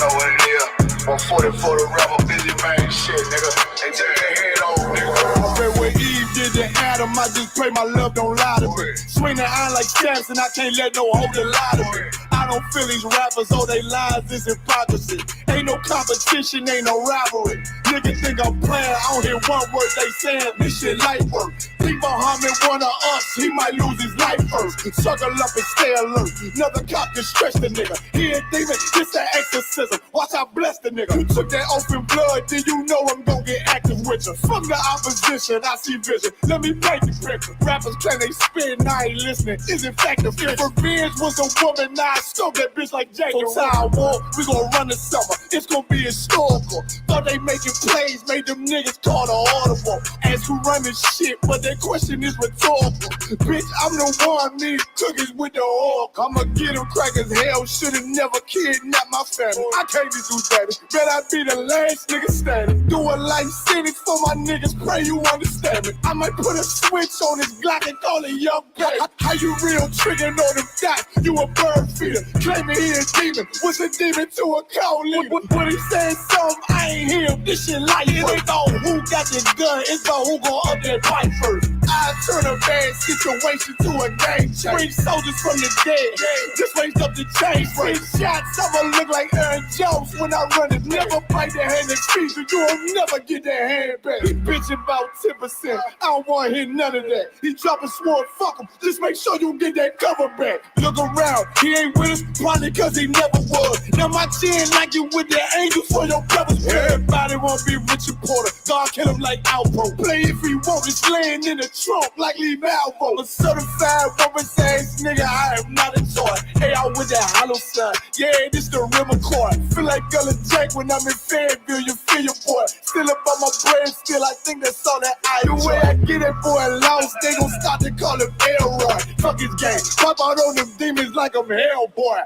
know what it is. 140 for the rebel, busy man shit, nigga. They take their head over, nigga. I bet when Eve did to Adam, I just pray my love don't lie to me. Swing the iron like Samson, I can't let no holder lie to me. I don't feel these rappers, all they lies is hypocrisy. Ain't no competition, ain't no rivalry. Niggas think I'm playing, I don't hear one word they saying, this shit light work. Leave Muhammad one of us, he might lose his life first. Suckle up and stay alert, another cop can stretch the nigga. He ain't demon, this an exorcism, watch I bless the nigga. You took that oath in blood, then you know I'm gon' get active with you. From the opposition, I see vision, let me paint the picture. Rappers claim they spin, I ain't listening, is in fact the fear. If revenge was a woman, now I scope that bitch like Jake. So time war, we gon' run the summer, it's gon' be historical. Thought they making plays, made them niggas call the audible. Ask who run this shit, but that question is rhetorical. Bitch, I'm the one, need cookies with the oil. I'ma get them crackers, hell, should've never kidnapped my family. I can't do that, bet I be the last nigga standing. Do a life sentence for my niggas, pray you understand me. I might put a switch on this Glock and call it young pay. How you real triggering on them dots? You a bird feeder, claiming he a demon. What's a demon to a cold leader? When he saying something, I ain't hear him. This shit light. It ain't about who got the gun, it's about who gon' up that fight first. I turn a bad situation to a game changer. Bring soldiers from the dead, just raised up the chain. Free shots, I'ma look like Aaron Jones when I run it. Never bite the hand that feeds you, you'll never get that hand back. He bitching about 10%, I don't wanna hear none of that. He dropping sword, fuck him, just make sure you get that cover back. Look around, he ain't with us, probably cause he never was. Now my chin like you with the angels for your brothers. Everybody wanna be Richard Porter, God kill him like Alpo. Play if he want, it's laying in the trunk like Lee Malvo. A certified woman's ass nigga, I am not a toy. Hey, I with that hollow sign, yeah, this the rim accord. Feel like Gullah Jack when I'm in Fayetteville, you feel your boy. Still up on my brain, still I think that's all that I do. The way I get it, boy, lost, they gon' start to call him Elroy. Fuck his game, pop out on them demons like I'm Hellboy.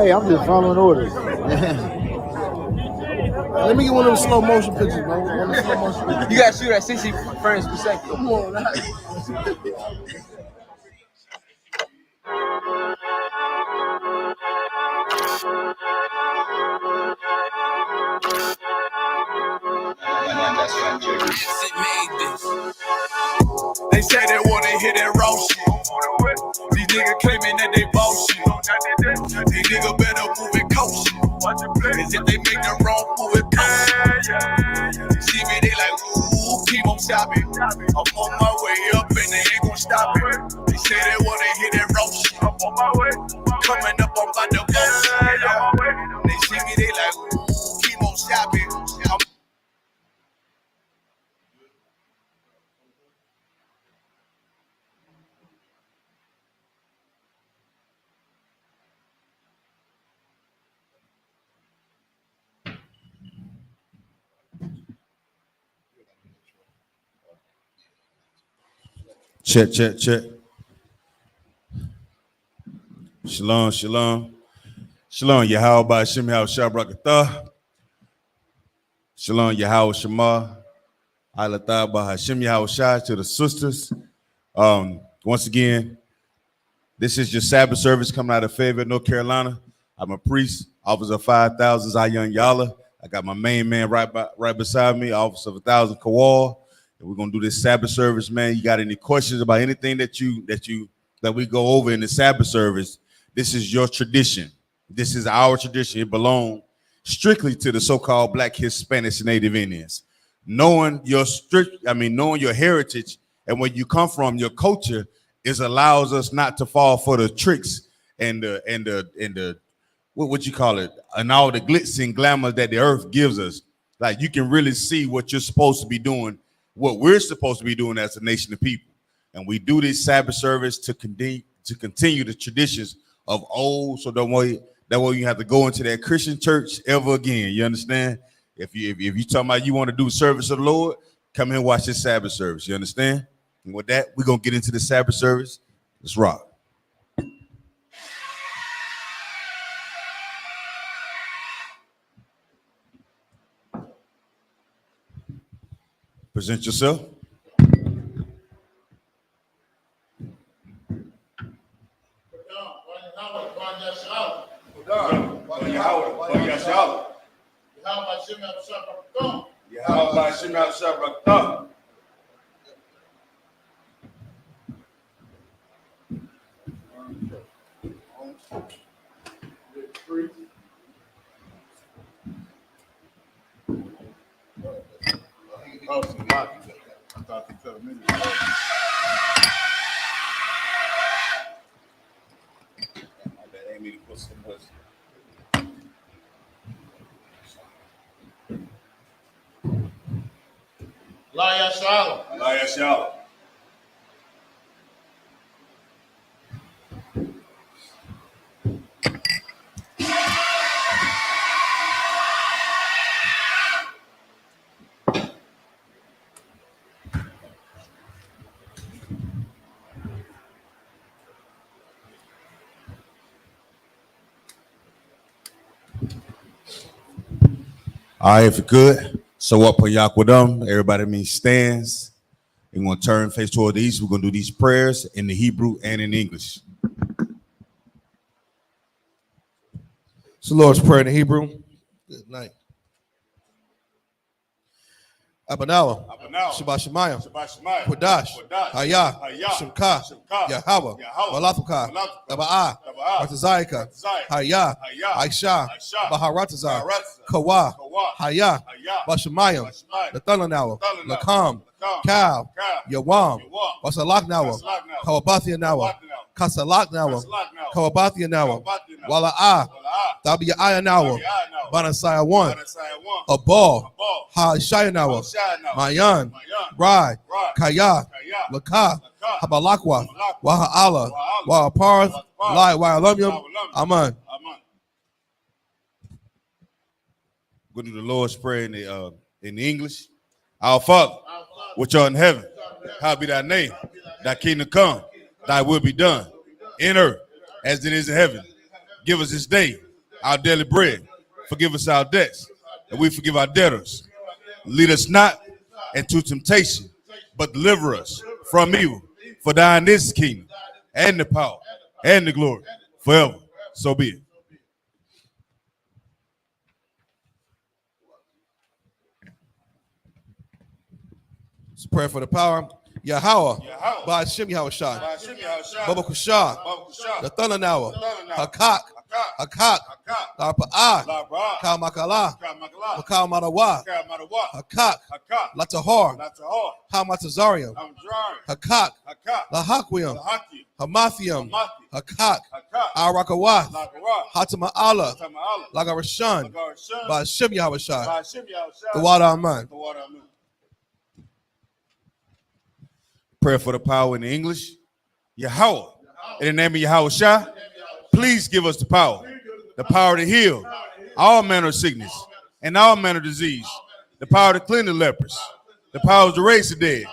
Hey, I'm just following orders. Let me get one of those slow motion pictures, bro. You gotta shoot at 60 frames per second. Come on, now. They say they wanna hear that raw shit. These niggas claiming that they bullshit. These niggas better move it cautious. Cause if they make the wrong move it cautious. See me, they like, ooh, keep on stopping. I'm on my way up and they ain't gon' stop it. They say they wanna hear that raw shit. I'm on my way. Coming up, I'm about to go. They see me, they like, ooh, keep on stopping. Check. Shalom. Yahweh Shem Shabrakatah. Shalom Yahweh Shema. Alatah Bahashem Yahweh Shai to the sisters. Once again, this is your Sabbath service coming out of Fayetteville, North Carolina. I'm a priest, Officer of 5,000 Zion Yala. I got my main man right beside me, Officer of 1,000 Kawal. And we're gonna do this Sabbath service, man. You got any questions about anything that we go over in the Sabbath service? This is your tradition. This is our tradition. It belongs strictly to the so-called Black, Hispanics, and Native Indians. Knowing your heritage and where you come from, your culture allows us not to fall for the tricks and the what you call it, and all the glitz and glamour that the earth gives us. Like, you can really see what you're supposed to be doing, what we're supposed to be doing as a nation of people. And we do this Sabbath service to continue the traditions of old, so That way you have to go into that Christian church ever again. You understand? If you talking about you want to do service of the Lord, come here and watch this Sabbath service. You understand? And with that, we're gonna get into the Sabbath service. Let's rock. Present yourself. YAHANNA. All right, if you could, so up on Yakwadam, everybody means stands. We're going to turn face toward the east. We're going to do these prayers in the Hebrew and in English. It's the Lord's Prayer in the Hebrew. Good night. Abanawa, Shabbat Shemayim, Kodash, Hayah, Shemka, Yahweh, Malafuka, Daba'ah, Ratazayika, Hayah, Aisha, Baharatazar, Kawa, Hayah, Bashemayim, Nathanawa, Lakam, Kal, Yawam, Wasalaknawa, Kawabathianawa, Kasalaknawa, Kawabathianawa, Wala'ah, Tabi'ayanawa, Banasaya 1, Abal, Ha-Shayanawa, Mayan, Rai, Kaya, Laka, Habalakwa, Waha'ala, Wahaparth, Lai, Wahalumium, Aman. We're going to do the Lord's Prayer in the English. Our Father, which art in heaven, hallowed be thy name. Thy kingdom come, thy will be done, in earth as it is in heaven. Give us this day our daily bread. Forgive us our debts, and we forgive our debtors. Lead us not into temptation, but deliver us from evil. For thine is the kingdom, and the power, and the glory, forever. So be it. It's a prayer for the power. Yahweh, Ba'ashem Yahushai, Baba Kushah, Nathanawa, Hakak, Hakak, Larpa'ah, Kal Makala, Makal Madawa, Hakak, Latahar, Hamatazarium, Hakak, Lahakwium, Hamathium, Hakak, Arakawath, Hatama'ala, Lagarashan, Ba'ashem Yahushai, the water Aman. Prayer for the power in the English. Yahweh, in the name of Yahweh Shah, please give us the power to heal all manner of sickness and all manner of disease, the power to clean the lepers, the power to raise the dead,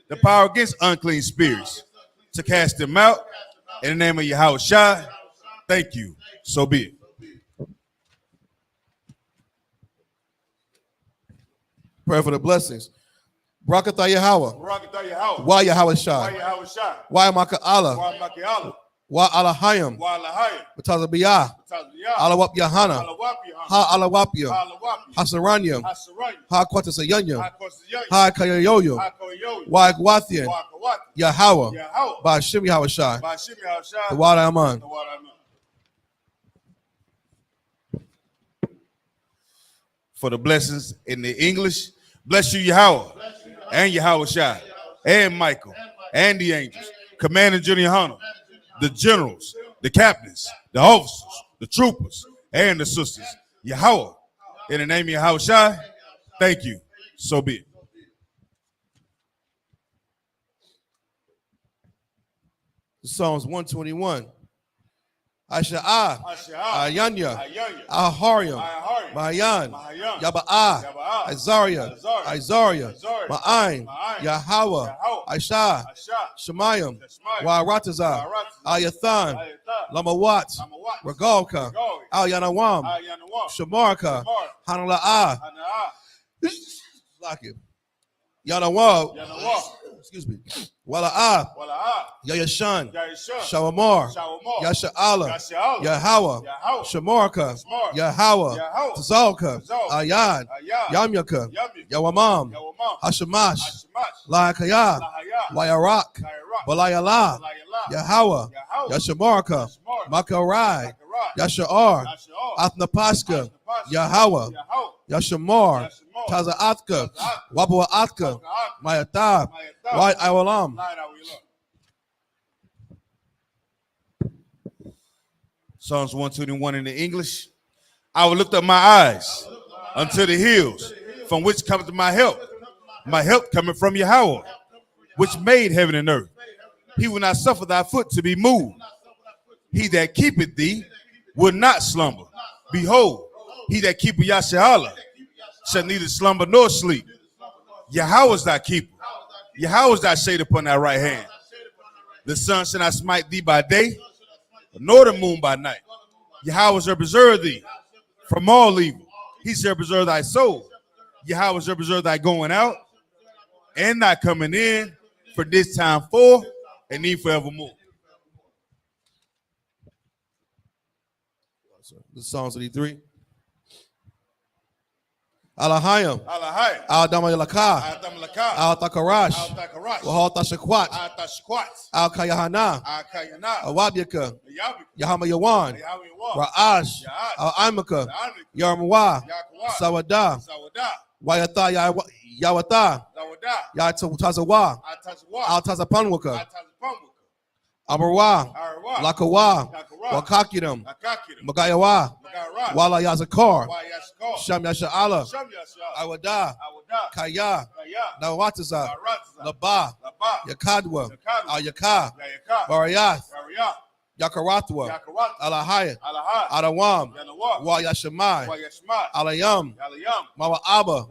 the power against unclean spirits, to cast them out. In the name of Yahweh Shah, thank you. So be it. Prayer for the blessings. Barakatah Yahweh. Wa Yahweh Shai. Wa Maka'ala. Wa Alahayim. Batazabiyah. Alawap Yahanna. Ha Alawapia. Hasaranyam. Ha Kwatasayanyam. Ha Kayayoyo. Wa Agwathian. Yahweh. Ba'ashem Yahweh Shai. The water Aman. For the blessings in the English, bless you, Yahweh, and Yahweh Shai, and Michael, and the angels, Commander General YAHANNA, the generals, the captains, the officers, the troopers, and the sisters. Yahweh, in the name of Yahweh Shai, thank you. So be it. Psalms 121. I.S.U.P.K, I.Y.A.H.N.N.A, I.H.A.R.Y.A, Mayan, Yaba'a, Azaria, Izaria, Ma'ain, Yahweh, Aisha, Shemayim, Wa'arataza, Ayathan, Lamawat, Regalka, Al-Yanawam, Shamarka, Hanala'a, Laki, Yanawab, excuse me, Wala'ah, Yayashan, Shawamar, Yasha'ala, Yahweh, Shamarka, Yahweh, Tzalka, Ayad, Yamyaka, Yawamam, Hashamash, Laakaya, Wayarak, Balayala, Yahweh, Yashamarka, Makarai, Yasha'ar, Athnapaska, Yahweh, Yashamar, Taza'atka, Wabawa'atka, Mayatab, White Iwalam. Psalms 121 in the English. I will lift up my eyes unto the hills, from which cometh my help. My help cometh from Yahweh, which made heaven and earth. He will not suffer thy foot to be moved. He that keepeth thee will not slumber. Behold, he that keepeth Yashahala shall neither slumber nor sleep. Yahweh is thy keeper. Yahweh is thy shade upon thy right hand. The sun shall not smite thee by day, nor the moon by night. Yahweh shall preserve thee from all evil. He shall preserve thy soul. Yahweh shall preserve thy going out and thy coming in for this time forth and even forevermore. This is Psalms 83. Alahayim, Al-Damayalaka, Al-Takarash, Wahal-Tashakwat, Al-Kayahana, Al-Wabyaka, Yahama-Yawan, Ra'ash, Al-Imaka, Yarmwa, Sawada, Wayata Yawata, Yatazawa, Al-Tazapanwaka, Amarwa, Lakawa, Wakakiram, Magayawa, Wala Yazakar, Sham Yasha'ala, Awada, Kaya, Nawataza, Laba, Yakadwa, Al-Yaka, Barayath, Yakaratwa, Alahayat, Adawam, Wayashamai, Alayam, Mawa'aba,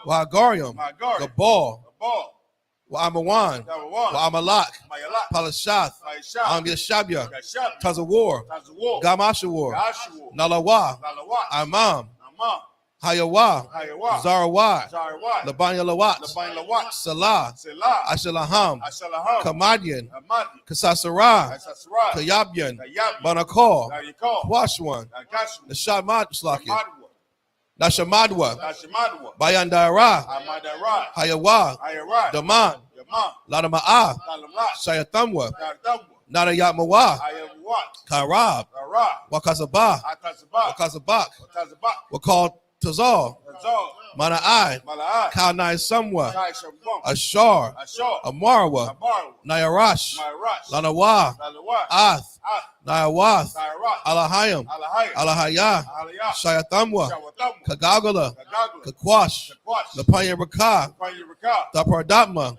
Wahagariam, Gabal, Wa'amawan, Wa'amalak, Palashath, Yashabya, Tazawar, Gamashawar, Nalawa, Amam, Hayawa, Zarawa, Labanya Lawat, Salah, Ashalaham, Kamadian, Kasasara, Kayabyan, Banakal, Washwan, Nashamadwa, Bayandara, Hayawa, Daman, Ladama'a, Shayatamwa, Nadayatmawa, Karab, Wakazabah, Wakal Tazal, Mana'ai, Kalnai Samwa, Ashar, Amarwa, Nayarash, Lanawa, Ath, Nayawath, Alahayam, Alahaya, Shayatamwa, Kagagala, Kakwash, Lapanya Raka, Tapardatma,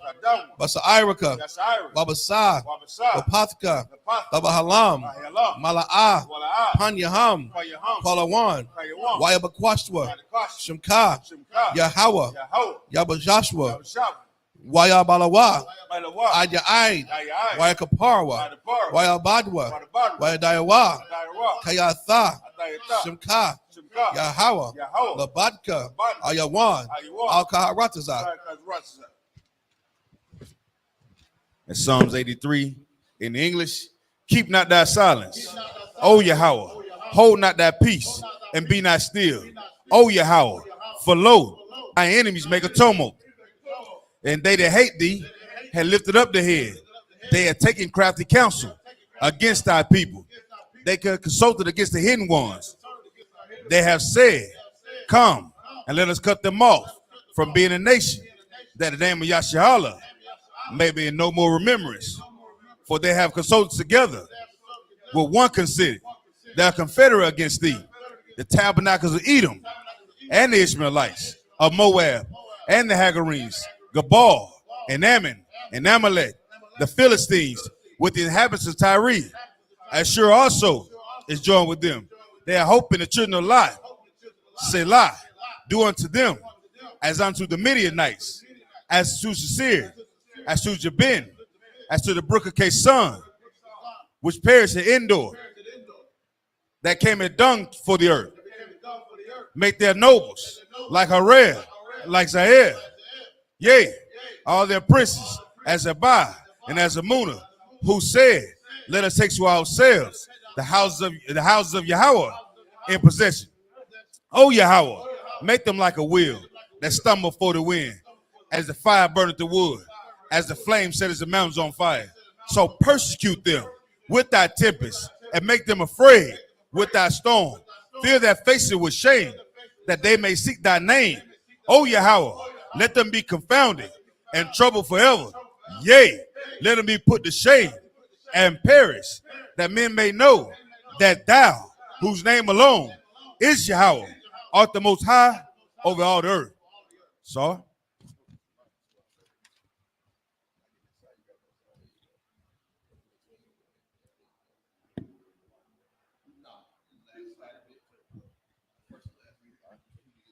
Basairaka, Babasa, Bapathka, Babahalam, Mala'a, Panyaham, Palawan, Wayabakwashwa, Shimka, Yahweh, Yabajashwa, Wayabalawa, Ayaid, Wayakaparwa, Wayabadwa, Wayadayawa, Kayatha, Shimka, Yahweh, Labadka, Ayawan, Al-Kaharataza. In Psalms 83 in English, keep not thy silence, O Yahweh, hold not thy peace, and be not still, O Yahweh, for lo, thy enemies make a tumult, and they that hate thee had lifted up their head. They had taken crafty counsel against thy people. They consulted against the hidden ones. They have said, come and let us cut them off from being a nation, that the name of Yashahala may be in no more remembrance. For they have consulted together with one conceit. They are confederate against thee, the tabernacles of Edom, and the Ishmaelites of Moab, and the Hagarenes, Gabal, and Ammon, and Amalek, the Philistines, with the inhabitants of Tyre. Ashur also, is joined with them. They are hope in the children of life. Selah, do unto them as unto the Midianites, as to Seir, as to Jabin, as to the brook of Son, which perished at Endor, that came at dung for the earth. Make their nobles like Harel, like Zaire, yea, all their princes as Abah and as Amunah, who said, let us take to ourselves the houses of Yahweh in possession. O Yahweh, make them like a wheel that stumble for the wind, as the fire burneth the wood, as the flame setteth the mountains on fire. So persecute them with thy tempest, and make them afraid with thy storm. Fill their faces with shame, that they may seek thy name. O Yahweh, let them be confounded and troubled forever. Yea, let them be put to shame and perish, that men may know that thou, whose name alone is Yahweh, art the most high over all the earth. So, all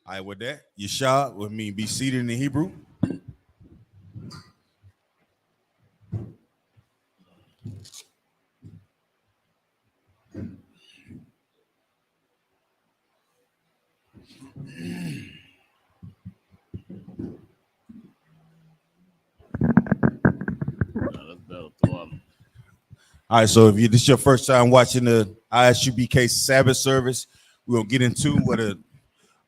right, with that, Yeshua would mean be seated in the Hebrew. All right, so if this is your first time watching the I.S.U.P.K Sabbath service, we're going to get into what a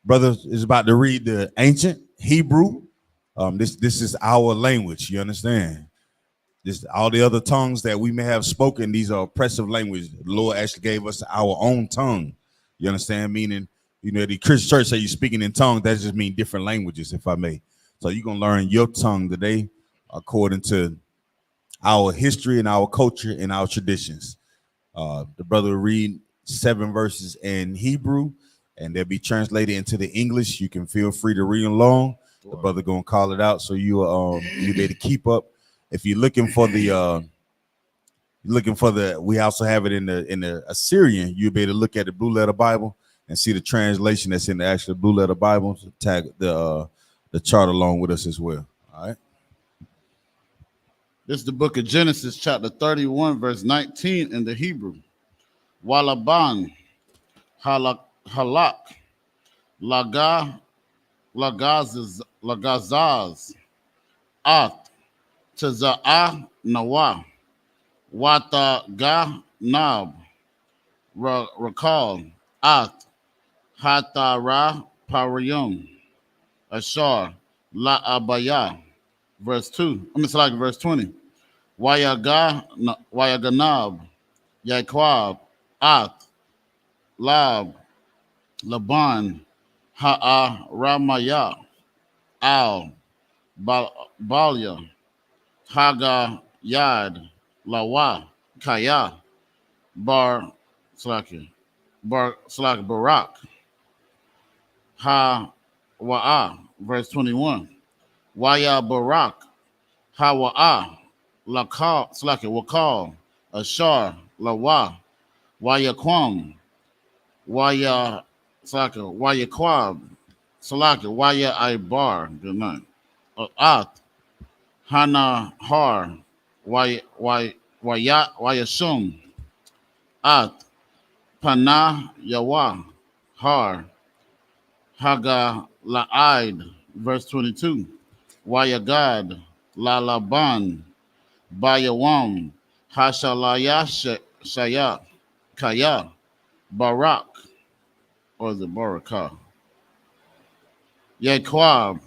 brother is about to read, the ancient Hebrew. This is our language, you understand? This, all the other tongues that we may have spoken, these are oppressive language. The Lord actually gave us our own tongue, you understand? Meaning, you know, the Christian church say you're speaking in tongues, that just means different languages, if I may. So you're going to learn your tongue today according to our history and our culture and our traditions. The brother will read 7 verses in Hebrew, and they'll be translated into the English. You can feel free to read along. The brother gonna call it out, so you be able to keep up. If you're looking for the we also have it in the Assyrian. You'll be able to look at the Blue Letter Bible and see the translation that's in the actual Blue Letter Bible. So tag the chart along with us as well. All right. This is the book of Genesis, chapter 31, verse 19 in the Hebrew. Walaban, halak, lagazaz, at, taza'ah, nawa, wata ga nab, rakal, at, hatara pariyum, ashar, la abaya. Verse 2. It's like verse 20. Wayaganab, Yaquab, At, Lab, Laban, Ramaya, Al, Balia, Haga, Yad, Lawa, Kaya, Barak, Barak, Wa'a, verse 21. Waya Barak, Hawa'a, Wakal, Ashar, Lawa, Waya Kwam, Waya Kwab, Waya Ibar, good night. At, Hana Har, Waya Shum, At, Pana Yawa, Har, Haga La'id, verse 22. Wayagad, Lalaban, Bayawam, Hashalaya Shaya, Kaya, Barak, or the Barakah. Yaquab,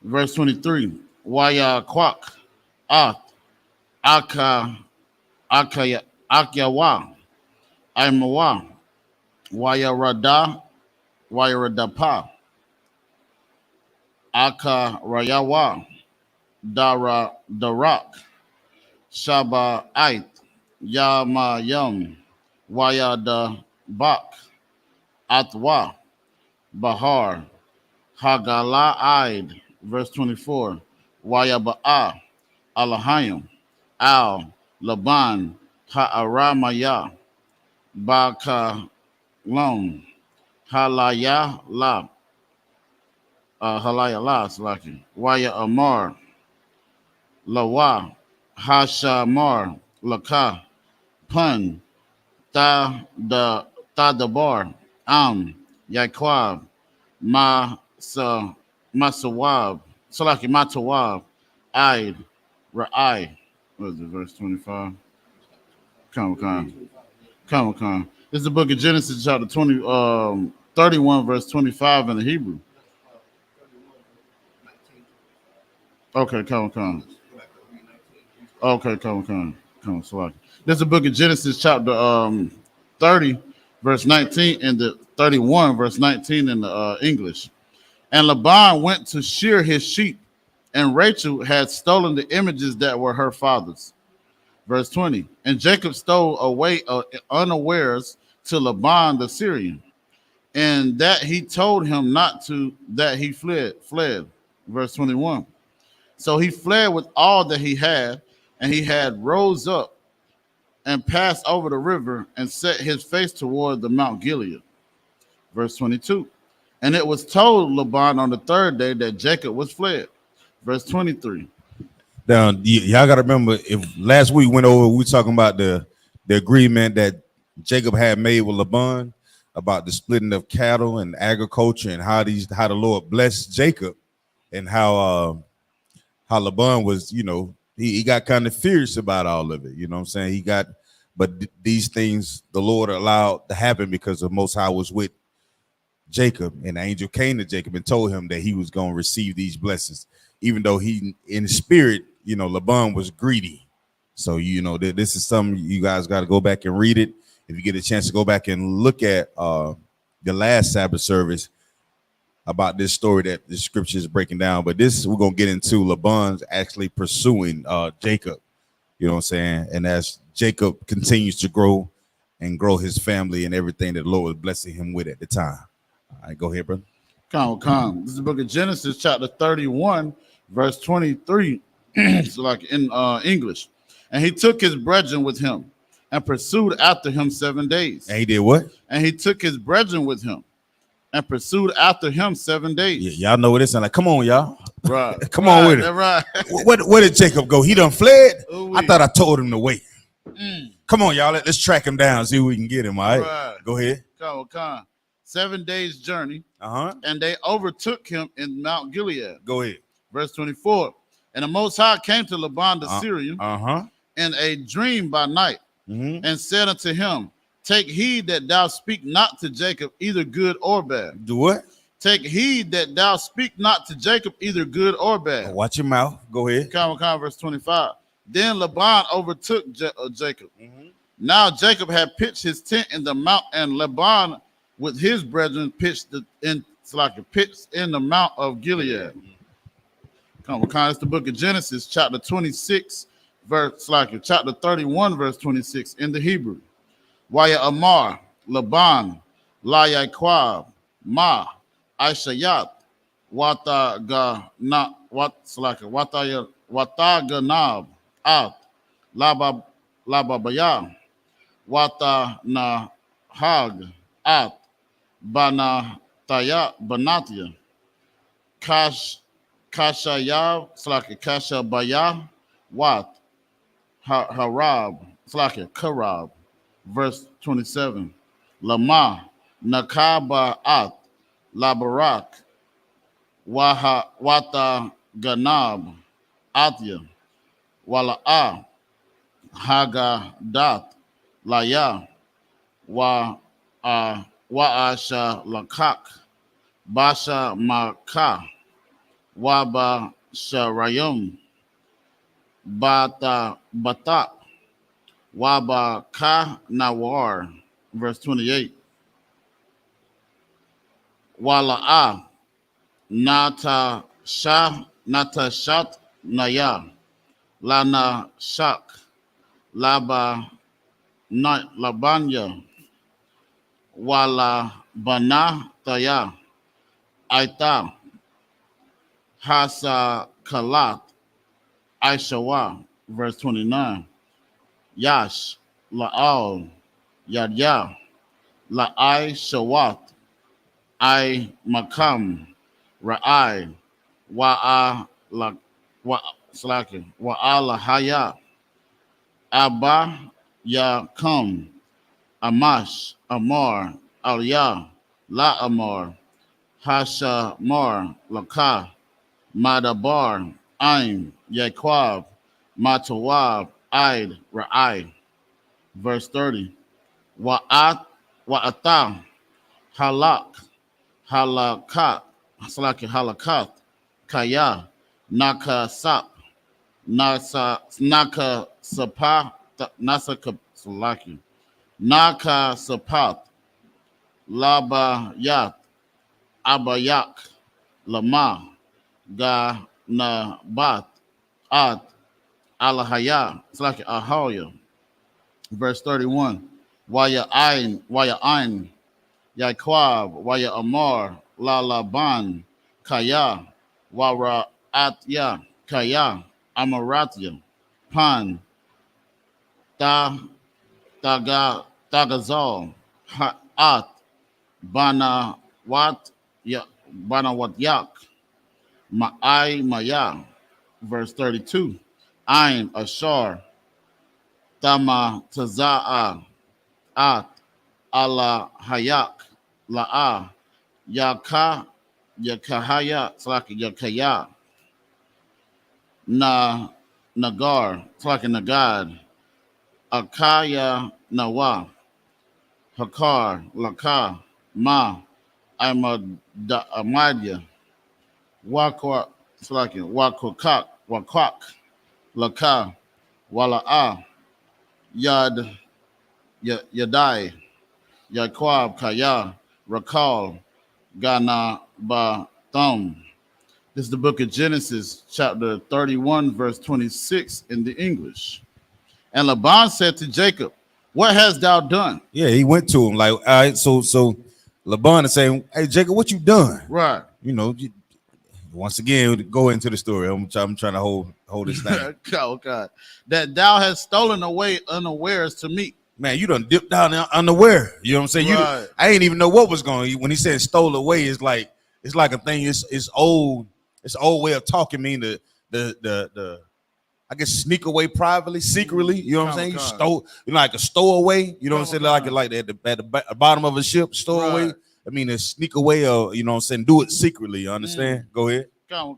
verse 23. Wayaquak, At, Akyawa, Aimawa, Wayaradapa, Aka Rayawa, Darak, Shaba Ait, Yamayam, Wayada Bak, Atwa, Bahar, Hagala Aid, verse 24, Wayaba'a, Alahayim, Al, Laban, Ha'aramaya, Bakalon, Halayala, Halayala, Slaki, Waya Amar, Lawa, Hashamar, Laka, Pun, Tadabar, Yaquab, Masawab, Salaki Matawab, Aid, Ra'ai. What is it, verse 25? Come. This is the book of Genesis, chapter 31, verse 25 in the Hebrew. Okay, come. Okay, come, Salaki. This is the book of Genesis, chapter 30, verse 19, and the 31, verse 19 in the English. And Laban went to shear his sheep, and Rachel had stolen the images that were her father's. Verse 20. And Jacob stole away unawares to Laban the Syrian, and that he told him not to, that he fled. Verse 21. So he fled with all that he had, and he had rose up and passed over the river and set his face toward the Mount Gilead. Verse 22. And it was told Laban on the third day that Jacob was fled. Verse 23. Now, y'all got to remember, if last week went over, we talking about the agreement that Jacob had made with Laban about the splitting of cattle and agriculture, and how the Lord blessed Jacob, and how Laban was, he got kind of fierce about all of it. You know what I'm saying? But these things the Lord allowed to happen because the Most High was with Jacob, and the angel came to Jacob and told him that he was going to receive these blessings, even though he, in spirit, Laban was greedy. So, this is something you guys got to go back and read it. If you get a chance to go back and look at the last Sabbath service about this story that the scripture is breaking down. But this, we're going to get into Laban's actually pursuing Jacob, you know what I'm saying? And as Jacob continues to grow his family and everything that the Lord was blessing him with at the time. All right, go ahead, brother. Come. This is the book of Genesis, chapter 31, verse 23. So like in English. And he took his brethren with him and pursued after him 7 days. And he did what? And he took his brethren with him and pursued after him 7 days. Yeah, y'all know what it sounds like. Come on, y'all. Right. Come on with it. Right. Where did Jacob go? He done fled? Ooh-wee. I thought I told him to wait. Come on, y'all. Let's track him down, see if we can get him. All right. Go ahead. Come. 7 days journey. And they overtook him in Mount Gilead. Go ahead. Verse 24. And the Most High came to Laban the Syrian in a dream by night, and said unto him, take heed that thou speak not to Jacob either good or bad. Do what? Take heed that thou speak not to Jacob either good or bad. Watch your mouth. Go ahead. Come, verse 25. Then Laban overtook Jacob. Now Jacob had pitched his tent in the mount, and Laban with his brethren pitched in the mount of Gilead. Come, it's the book of Genesis, chapter 26, chapter 31, verse 26 in the Hebrew. Waya Amar, Laban, La Yaquab, Ma, I.S.U.P.K, Wataganab, At, Lababaya, Wata Hag, At, Banatia, Kashaya, Kashabaya, Wat, Harab, Karab. Verse 27. Lama, Nakaba'at, Labarak, Wata Ganab, Atya, Wala'a, Hagadat, Laya, Wa'asha Lakak, Basha Maka, Waba Sharayum, Bata Batak, Waba Ka Nawar, verse 28. Wala'a Natashat Naya, Lana Shak, Labanya, Wala Bana Taya, Aita, Hasa Kalat, Aishawa, verse 29. Yash, La'al, Yadya, La'ai Shawat, I Makam, Ra'ai, Wa'a La Wa Slaki, Wa'a Lahaya, Abba Ya Kum, Amash, Amar, Aliyah, La Amar, Hasha Mar, Laka, Madabar, Aim, Yaquab, Matawab, Aid, Ra'ai. Verse 30. Wa'ata, Halak, Halakat, Halakat, Kaya, Naka Sap, Naka Sapa, Nasaka Salaki, Naka Sapat, Labayat, Abayak, Lama, Ga Nabat, Ad, Alahaya, Salaki Ahaya. Verse 31. Waya Ain, Yaquab, Waya Amar, La Laban, Kaya, Wara Atya, Kaya, Amaratya, Pan, Ta, Tagazal, At, Bana Wat, Bana Wat Yak, Ma'ai Maya. Verse 32. Ain, Ashar, Tama Taza'a, At, Allah Hayak, La'a, Yaka, Yakahaya, Slaki Yakaya, Nagar, Slaki Nagad, Akaya Nawa, Hakar, Laka, Ma, Amadya, Wakwa, Slaki, Wakwak, Laka, Wala'a, Yad, Yadai, Yaquab, Kaya, Rakal, Gana Ba Thumb. This is the book of Genesis, chapter 31, verse 26 in the English. And Laban said to Jacob, what hast thou done? Yeah, he went to him like, all right, so Laban is saying, hey, Jacob, what you done? Right. You know, once again, go into the story. I'm trying to hold this thing. Oh, God. That thou hast stolen away unawares to me. Man, you done dipped down unaware. You know what I'm saying? Right. I ain't even know what was going on. When he said stole away, it's like a thing. It's old. It's old way of talking. Mean the I guess sneak away privately, secretly. You know what I'm saying? You stole, like a stowaway. You know what I'm saying? Like at the bottom of a ship, stowaway. Right. I mean, a sneak away, or you know what I'm saying? Do it secretly. You understand? Go ahead. Come.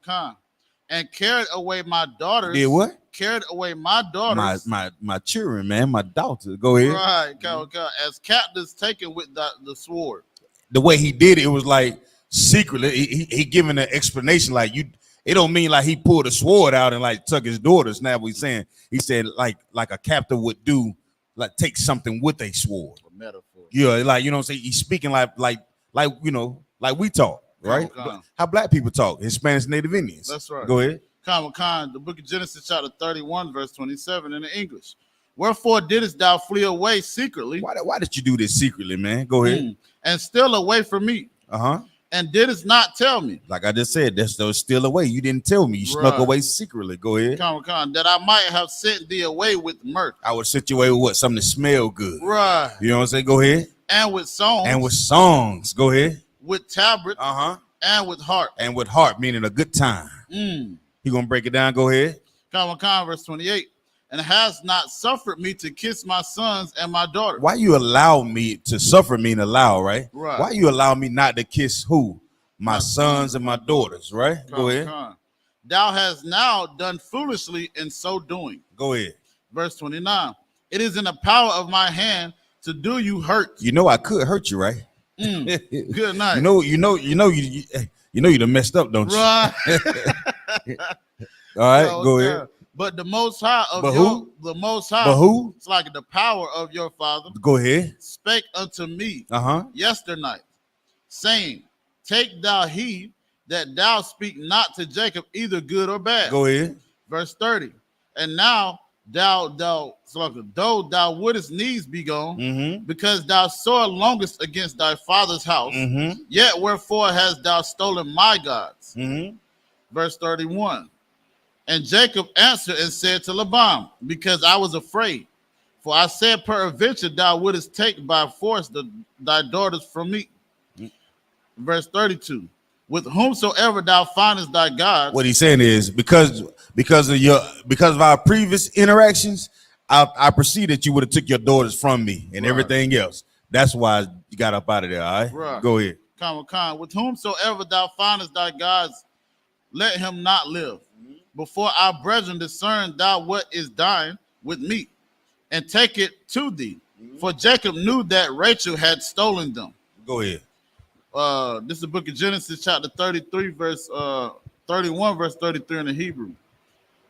And carried away my daughters. Did what? Carried away my daughters. My children, man, my daughter. Go ahead. Right, come. As captives taken with the sword. The way he did it was like secretly. He giving an explanation like you. It don't mean like he pulled a sword out and like took his daughters. Now we saying he said like a captain would do, like take something with a sword. A metaphor. Yeah, like you know what I'm saying. He's speaking like you know like we talk, right? How black people talk, Hispanics, Native Indians. That's right. Go ahead. The book of Genesis, chapter 31, verse 27 in the English. Wherefore didst thou flee away secretly? Why did you do this secretly, man? Go ahead. And still away from me. And didst not tell me. Like I just said, that's still away. You didn't tell me. You snuck away secretly. Go ahead. That I might have sent thee away with mirth. I would sent you away with what? Something that smell good. Right. You know what I'm saying? Go ahead. And with songs. Go ahead. With tabrets. And with harp. And with harp, meaning a good time. You gonna break it down? Go ahead. Verse 28. And has not suffered me to kiss my sons and my daughter. Why you allow me to suffer? Mean allow, right? Right. Why you allow me not to kiss who? My sons and my daughters, right? Go ahead. Thou hast now done foolishly in so doing. Go ahead. Verse 29. It is in the power of my hand to do you hurt. You know I could hurt you, right? Good night. You done messed up, don't you? Right. All right, go ahead. But the Most High of the Most High, but who? It's like the power of your father. Go ahead. Spake unto me yesternight, saying, take thou heed that thou speak not to Jacob either good or bad. Go ahead. Verse 30. And now though thou wouldest needs be gone, because thou sore longest against thy father's house, yet wherefore hast thou stolen my gods? Verse 31. And Jacob answered and said to Laban, because I was afraid, For I said, peradventure thou wouldest take by force thy daughters from me. Verse 32. With whomsoever thou findest thy gods. What he's saying is because of our previous interactions, I perceive that you would have took your daughters from me and everything else. That's why you got up out of there. All right, go ahead. With whomsoever thou findest thy gods, let him not live. Before our brethren discern thou what is thine with me, and take it to thee. For Jacob knew that Rachel had stolen them. Go ahead. This is the book of Genesis, chapter 33, verse 31, verse 33 in the Hebrew.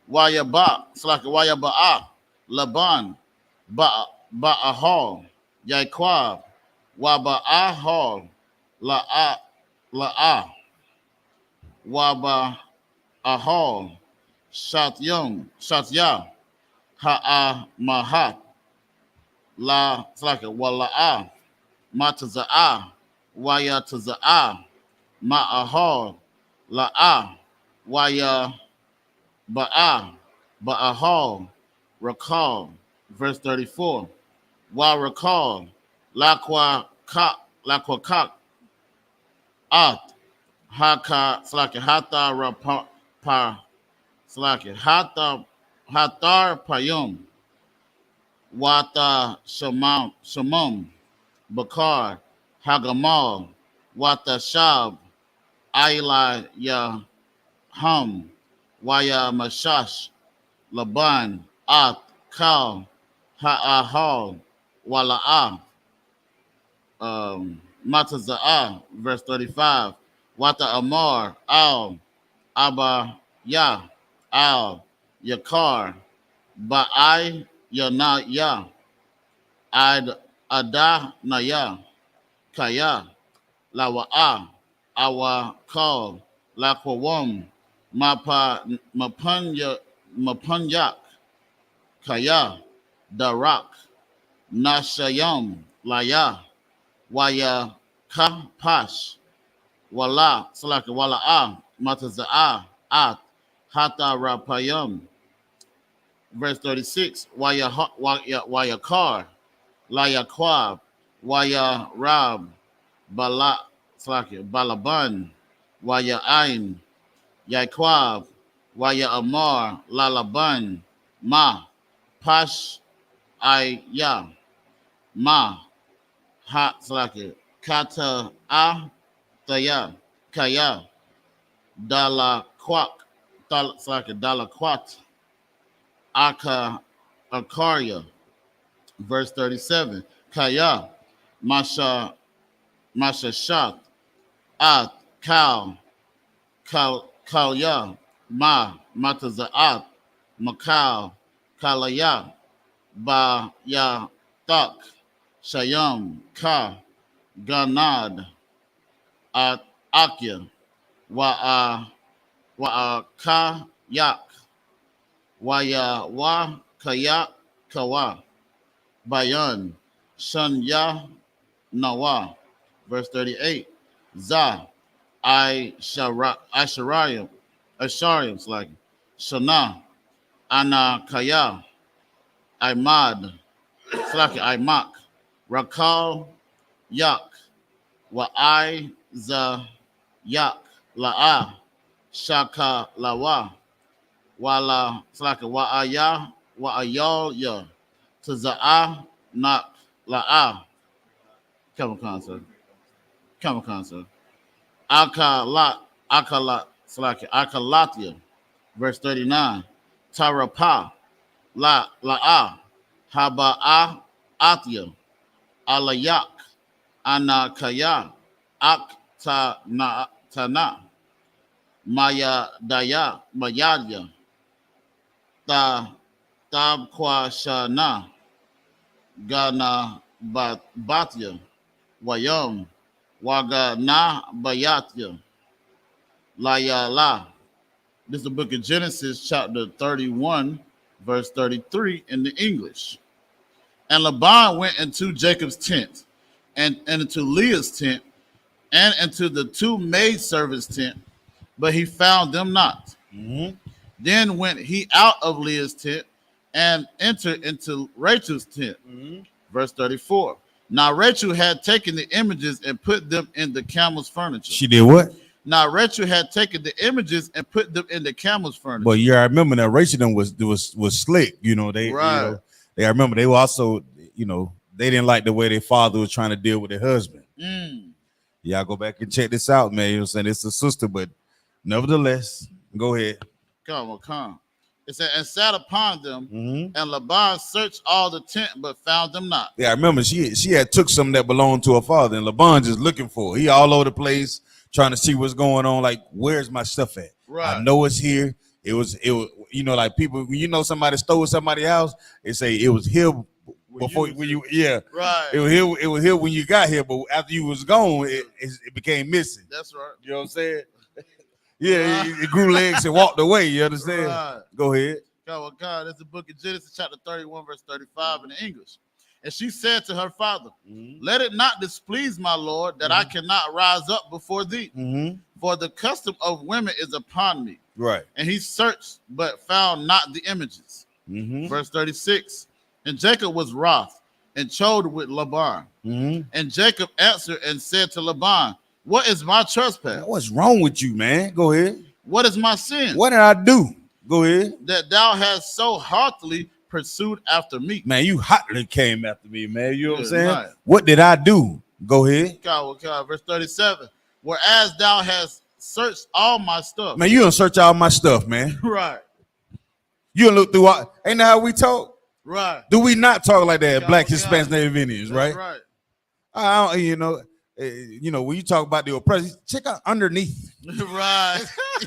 Wayaba'ah, Laban, Ba'ahal, Yaquab, Waba'ahal, La'ah, Waba'ahal, Shatyah, Ha'amahat, Wala'ah, Mataza'ah, Wayataza'ah, Ma'ahal, La'ah, Waya Ba'ahal, Rakal, verse 34. Wa Rakal, Lakwa Kak, At, Haka, Hata Rapa, Hatar Payum, Wata Shamam, Bakar, Hagamal, Wata Shab, Ayla Yaham, Waya Mashash, Laban, At, Kal, Ha'ahal, Wala'ah, Mataza'ah, verse 35. Wata Amar, Al, Abba Ya, Al, Yakar, Ba'ai Yana Ya, Ada Naya, Kaya, Lawa'a, Awa Kal, Lakwawam, Mapunyak, Kaya, Darak, Nashayam, Laya, Waya Kapash, Wala, Wala'a, Mataza'ah, At, Hata Rapayam. Verse 36, Wayakar, Layaquab, Waya Rab, Balaban, Waya Ain, Yaquab, Waya Amar, Lalaban, Ma, Pash, Aya, Ma, Kata, Taya, Kaya, Dalaquat, Dalaquat, Akaria, verse 37. Kaya, Mashashat, At, Kalya, Mataza'at, Makal, Kalaya, Ba Ya Tak, Shayam, Ka, Ganad, At Akya, Kayak, Waya Kayak Kawa, Bayan, Shanya Nawa, verse 38. Za, Asharayim, Shana, Anakaya, Imad, Imak, Rakal, Yak, Za, Yak, La'a, Shaka, Lawa, Wala, Wa'aya, Wa'ayal, Ya, Taza'ah, Nak, La'a. Come on, sir. Akalatia, verse 39. Tarapa, La'a, Haba'a, Atia, Alayak, Anakaya, Tana, Maya Daya, Mayadya, Tabquashana, Gana Batya, Wayam, Waga Na Bayatya, Layala. This is the book of Genesis, chapter 31, verse 33 in the English. And Laban went into Jacob's tent, and into Leah's tent, and into the two maidservants' tent, but he found them not. Then went he out of Leah's tent, and entered into Rachel's tent. Verse 34. Now Rachel had taken the images and put them in the camel's furniture. She did what? Now Rachel had taken the images and put them in the camel's furniture. But yeah, I remember that Rachel them was slick. You know, they Right. you know, I remember they were also, you know, they didn't like the way their father was trying to deal with their husband. Y'all go back and check this out, man. You know what I'm saying? It's a sister, but nevertheless, go ahead. Come. It said, and sat upon them, and Laban searched all the tent, but found them not. Yeah, I remember she had took something that belonged to her father, and Laban just looking for it. He all over the place trying to see what's going on. Like, where's my stuff at? Right. I know it's here. It was, you know, like people, when you know somebody stole somebody's house, they say it was here before when you Right. It was here when you got here, but after you was gone, it became missing. That's right. You know what I'm saying? Yeah, it grew legs and walked away. You understand? Right. Go ahead. God, that's the book of Genesis, chapter 31, verse 35 in the English. And she said to her father, let it not displease my Lord that I cannot rise up before thee, for the custom of women is upon me. Right. And he searched, but found not the images. Verse 36. And Jacob was wroth and chode with Laban. And Jacob answered and said to Laban, what is my trespass? What's wrong with you, man? Go ahead. What is my sin? What did I do? Go ahead. That thou hast so heartily pursued after me. Man, you hotly came after me, man. You know what I'm Good saying? night. What did I do? Go ahead. God, verse 37. Whereas thou hast searched all my stuff. Man, you don't search all my stuff, man. Right. You don't look through all, ain't that how we talk? Right. Do we not talk like that? God, Black, God. Hispanics, Native Indians, right? Right. I don't, you know, when you talk about the oppressed, check out underneath. Right.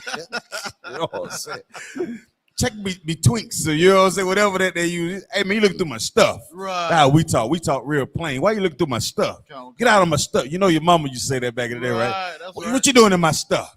You know what I'm saying? Check me twinks, so you know what I'm saying? Whatever that they use. Hey man, you look through my stuff. Right. That's how we talk. We talk real plain. Why you look through my stuff? Get out of my stuff. You know your mama used to say that back in the day, right? That's What you doing in my stuff?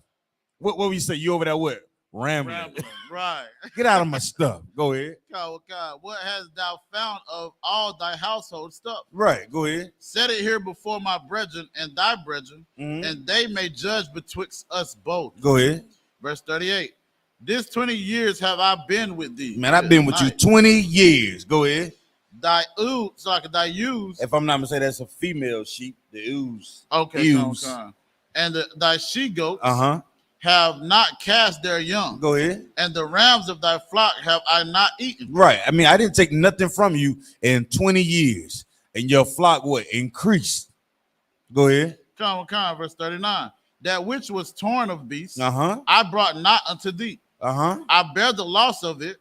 What would you say? You over there what? Rambling. Right. Get out of my stuff. Go ahead. God, what hast thou found of all thy household stuff? Right. Go ahead. Set it here before my brethren and thy brethren, and they may judge betwixt us both. Go ahead. Verse 38. This 20 years have I been with thee. Man, I've been with you 20 years. Go ahead. Thy ewes, like thy ewes. If I'm not mistaken, that's a female sheep. The ewes. Okay. Ewes. And thy she goats have not cast their young. Go ahead. And the rams of thy flock have I not eaten. Right. I mean, I didn't take nothing from you in 20 years. And your flock what? Increased. Go ahead. Come, verse 39. That which was torn of beasts, Uh-huh. I brought not unto thee. Uh-huh. I bear the loss of it.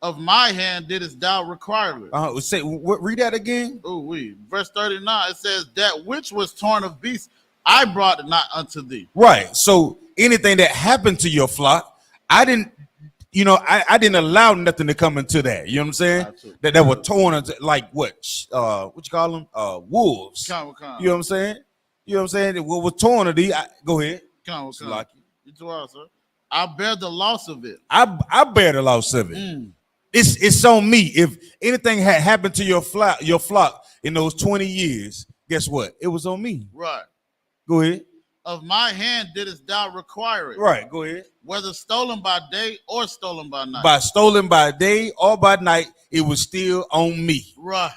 Of my hand didst thou require it. Say, read that again. Verse 39, it says, that which was torn of beasts, I brought it not unto thee. Right. So anything that happened to your flock, I didn't, I didn't allow nothing to come into that. You know what I'm saying? That were torn into, like what? What you call them? Wolves. Come. You know what I'm saying? You know what I'm saying? What was torn of thee? Go ahead. Come. You too well, sir. I bear the loss of it. I bear the loss of it. It's on me. If anything had happened to your flock in those 20 years, guess what? It was on me. Right. Go ahead. Of my hand didst thou require it. Right. Go ahead. Whether stolen by day or stolen by night. By stolen by day or by night, it was still on me. Right.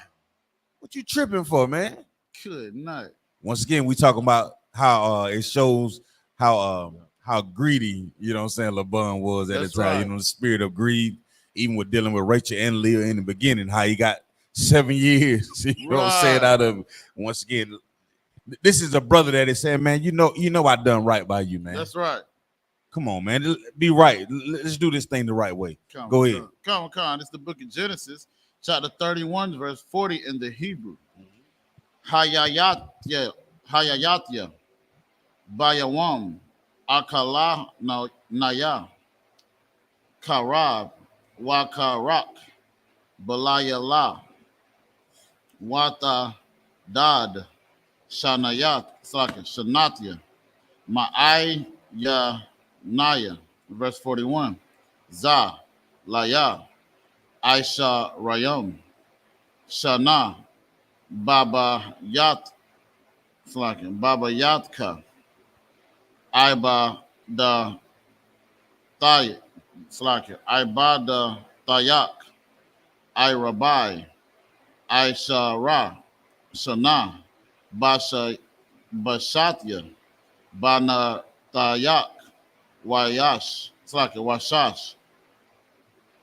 What you tripping for, man? Good night. Once again, we talking about how it shows how greedy, you know what I'm saying, Laban was at the time. Right. The spirit of greed, even with dealing with Rachel and Leah in the beginning, how he got 7 years, you know what I'm saying, out of it. Once again, this is a brother that is saying, man, you know I done right by you, man. That's right. Come on, man. Be right. Let's do this thing the right way. Go ahead. Come. It's the book of Genesis, chapter 31, verse 40 in the Hebrew. Hayayatya, Bayawam, Akala Naya, Karab, Wakarak, Balayala, Wata Dad, Shanatya, Ma'ai Naya, verse 41. Za, Laya, Aisha Rayam, Shana, Baba Yatka, Iba da Tay, Iba da Tayak, I Rabbi, I Shara, Shana, Basha, Bashatya, Bana Tayak, Wayash, it's like a Washash,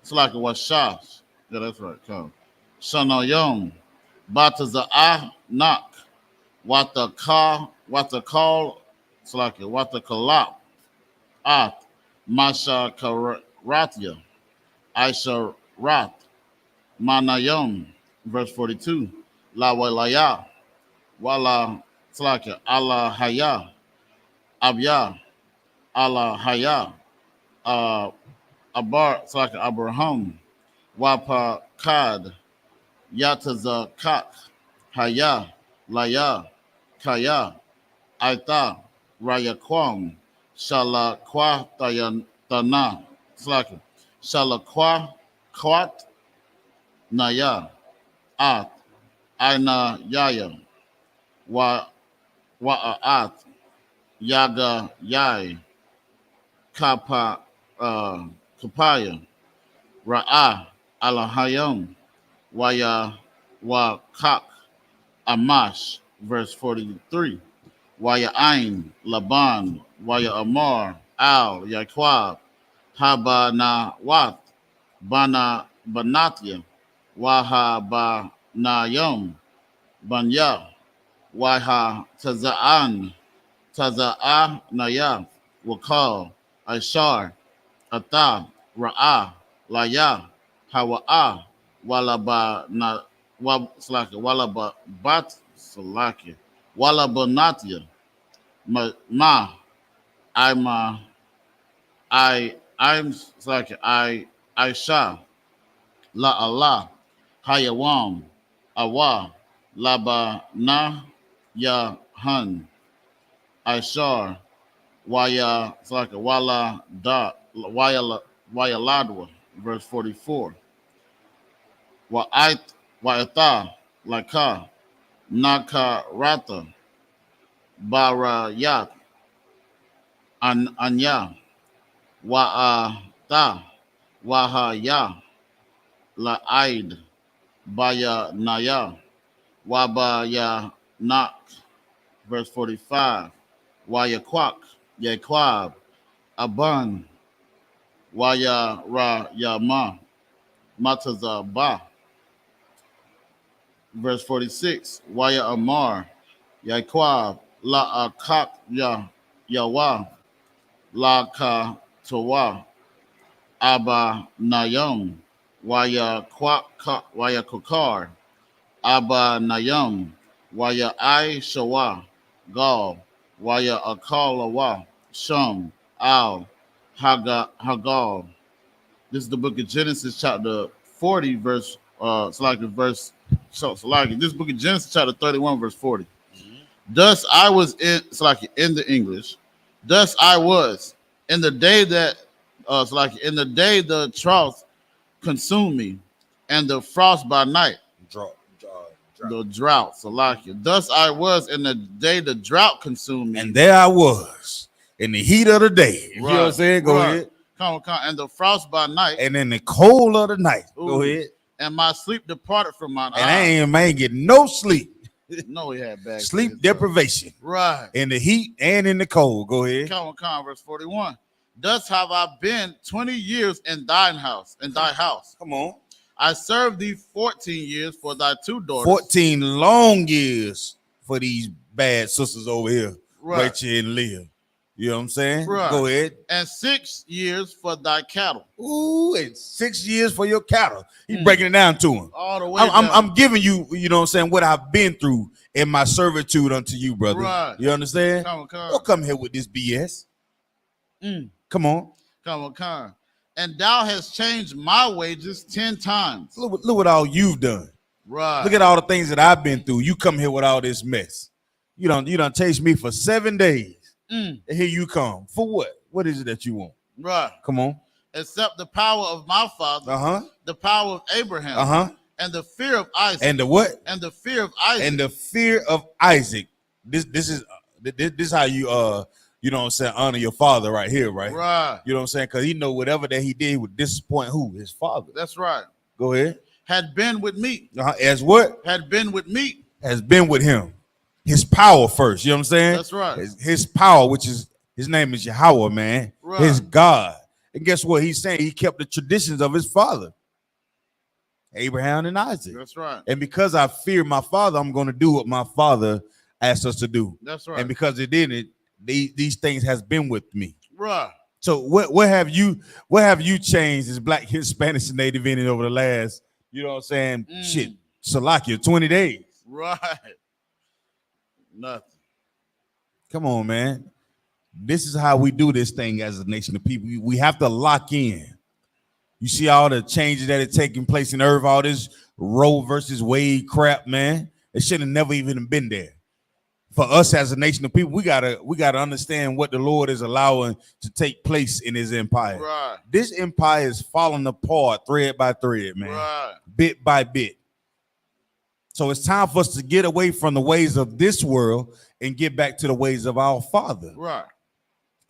it's like a Washash. Yeah, that's right. Come. Shanoyom, Bataza Nak, Wata Call, it's like a Wata Kalap, At, Masha Karatya, Aisha Rat, Manayom, verse 42, La Walaya, Wala Slaka, Allah Haya, Abya, Allah Haya, Abar Slaka Abraham, Wapa Kad, Yataza Kak, Haya, Laya, Kaya, Aita, Rayaquam, Shala Kwa Tana, Slaka, Shala Kwa Kwat, Naya, At, Aina Yaya, Wa'at, Yaga Yai, Kapa Kapaya, Ra'ah, Alahayam, Waya Wakak, Amash, verse 43. Waya Ain, Laban, Waya Amar, Al, Yaquab, Haba na Wat, Bana Banatya, Waha ba Nayam, Banya, Waha Taza'an, Taza'a Naya, Wakal, Ashar, Ata, Ra'ah, Laya, Hawa'a, Walaba na Slaka, Walaba Bat Salaki, Walaba Natia, Ma, I'm Slaka, Aisha, La Allah, Hayawam, Awa, Laba Na, Ya Han, Aishar, Waya, it's like a Wala Da, Waya Ladwa, verse 44. Wa'ata, Laka, Naka Rata, Barayat, Anya, Wa'ata, Wahaya, La'aid, Baya Naya, Wabaya Nak, verse 45. Wayaquak, Yaquab, Aban, Waya Ra Yama, Mataza Ba, verse 46. Waya Amar, Yaquab, La Akak Ya Yawa, La Ka Tawa, Abba Nayam, Waya Kwak, Waya Kokar, Abba Nayam, Waya I Shawa, Gal, Waya Akalawa, Shum, Al, Hagal. This is the book of Genesis, chapter 40, verse, this book of Genesis, chapter 31, verse 40. Thus I was in the English, thus I was in the day that, in the day the drought consumed me, and the frost by night. The drought, thus I was in the day the drought consumed me. And there I was in the heat of the day. You know what I'm saying? Go ahead. Come. And the frost by night. And in the cold of the night. Ooh. Go ahead. And my sleep departed from mine and eyes. I ain't getting no sleep. No, he had bad sleep deprivation. Right. In the heat and in the cold. Go ahead. Come, verse 41. Thus have I been 20 years in thy house. Come on. I served thee 14 years for thy two daughters. 14 long years for these bad sisters over here, Rachel and Leah. You know what I'm saying? Right. Go ahead. And 6 years for thy cattle. Ooh, and 6 years for your cattle. He's breaking it down to him. All the way I'm giving you, you know what I'm saying, what I've been through in my servitude unto you, brother. Right. You understand? Don't come here with this BS. Come on. Come. And thou hast changed my wages 10 times. Look what all you've done. Right. Look at all the things that I've been through. You come here with all this mess. You done chased me for 7 days. And here you come. For what? What is it that you want? Right. Come on. Except the power of my father, the power of Abraham, and the fear of Isaac. And the what? And the fear of Isaac. And the fear of Isaac. This is how you you know what I'm saying, honor your father right here, right? Right. You know what I'm saying? Because he know whatever that he did would disappoint who? His father. That's right. Go ahead. had been with me. As what? Had been with me. Has been with him. His power first. You know what I'm saying? That's right. His power, which is his name is Yahweh, man. Right. His God. And guess what he's saying? He kept the traditions of his father, Abraham and Isaac. That's right. And because I fear my father, I'm going to do what my father asked us to do. That's right. And because it didn't, these things has been with me. Right. So what have you changed as Black, Hispanic, and Native Indian over the last, you know what I'm saying? Shit, Salakia, 20 days. Right. Nothing. Come on, man. This is how we do this thing as a nation of people. We have to lock in. You see all the changes that are taking place in Earth, all this Roe versus Wade crap, man. It should have never even been there. For us as a nation of people, we gotta understand what the Lord is allowing to take place in his empire. Right. This empire is falling apart thread by thread, man. Right. Bit by bit. So it's time for us to get away from the ways of this world and get back to the ways of our Father. Right.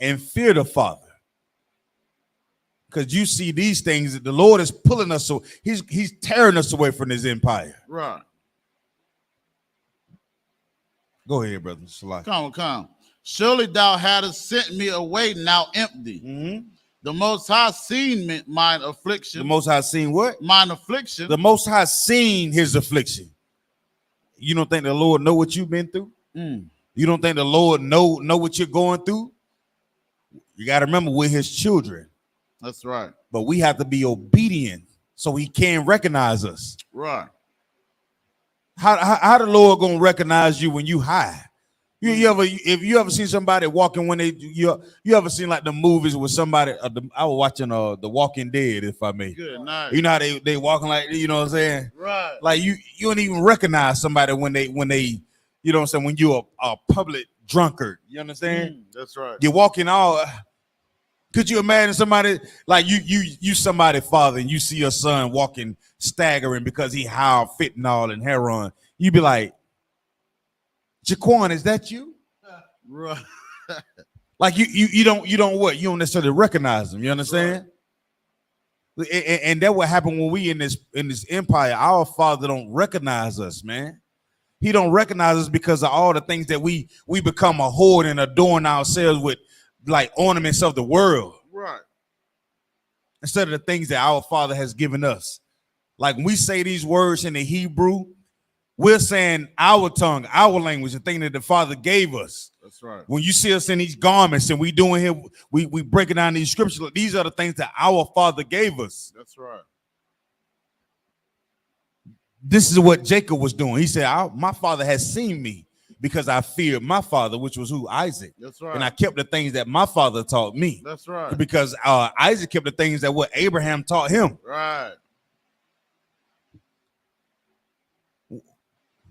And fear the Father. Because you see these things that the Lord is pulling us, so he's tearing us away from his empire. Right. Go ahead, brother. Salaki. Come. Surely thou hadst sent me away now empty. Mm-hmm. The Most High seen mine affliction. The Most High seen what? Mine affliction. The Most High seen his affliction. You don't think the Lord know what you've been through? You don't think the Lord know what you're going through? You got to remember, we're his children. That's right. But we have to be obedient so he can recognize us. Right. How the Lord gonna recognize you when you high? If you ever seen somebody walking when you ever seen like the movies with somebody? I was watching The Walking Dead, if I may. Good night. You know how they walking like, you know what I'm saying? Right. Like you don't even recognize somebody when they you know what I'm saying, when you're a public drunkard. You understand? That's right. You're walking all. Could you imagine somebody like you somebody father and you see your son walking staggering because he high fentanyl and heroin? You be like, Jaquan, is that you? Right. Like you don't necessarily recognize him. You understand? Right. And that what happened when we in this empire. Our Father don't recognize us, man. He don't recognize us because of all the things that we become a hoard and adorn ourselves with, like ornaments of the world. Right. Instead of the things that our Father has given us. Like when we say these words in the Hebrew, we're saying our tongue, our language, the thing that the Father gave us. That's right. When you see us in these garments and we doing here, we breaking down these scriptures, these are the things that our Father gave us. That's right. This is what Jacob was doing. He said, my father has seen me because I feared my father, which was who? Isaac. That's right. And I kept the things that my father taught me. That's right. Because Isaac kept the things that what Abraham taught him. Right.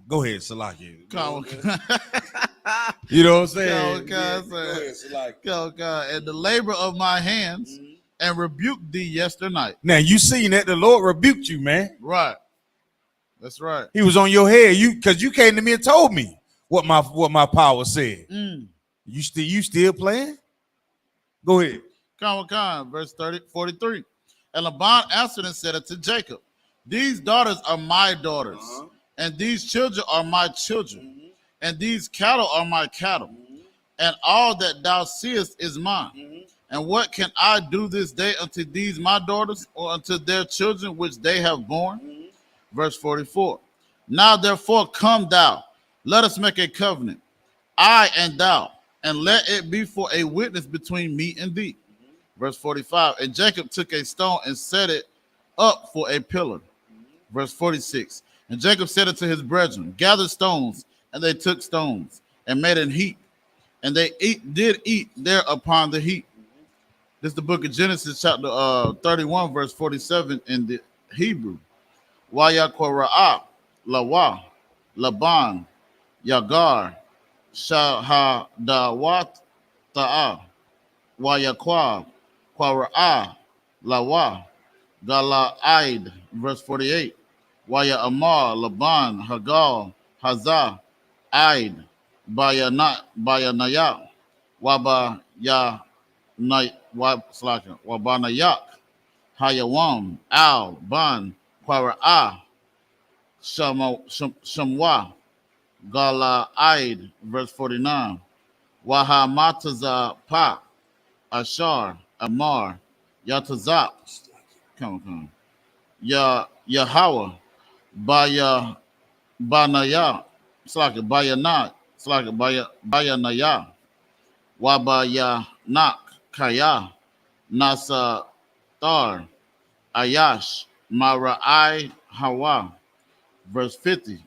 Go ahead, Salaki. Come. You know what I'm saying? Go ahead, Salaki. And the labor of my hands and rebuked thee yesternight. Now you seen that the Lord rebuked you, man. Right. That's right. He was on your head. Because you came to me and told me what my power said. You still playing? Go ahead. Verse 43. And Laban answered and said unto Jacob, these daughters are my daughters, and these children are my children, and these cattle are my cattle, and all that thou seest is mine. And what can I do this day unto these my daughters, or unto their children which they have borne? Verse 44. Now therefore come thou, let us make a covenant, I and thou, and let it be for a witness between me and thee. Verse 45. And Jacob took a stone and set it up for a pillar. Verse 46. And Jacob said unto his brethren, gather stones, and they took stones and made an heap, and they did eat there upon the heap. This is the book of Genesis, chapter 31, verse 47 in the Hebrew. Wayakora'ah, Lawa, Laban, Yagar, Shahadawat, Ta'ah, Wayakwab, Kwara'ah, Lawa, Gala'id, verse 48. Waya Amar, Laban, Hagal, Hazah, Aid, Bayanayak, Wabanayak, Hayawam, Al, Ban, Para'ah, Shamwa, Gala Aid, verse 49. Wahamataza Pa, Ashar, Amar, Yatazak, come on. Yahweh, Baya, Banaya, Slaka, Bayanat, Slaka, Bayanaya, Wabaya, Nak, Kaya, Nasa, Thar, Ayash, Mara'ai, Hawa, verse 50.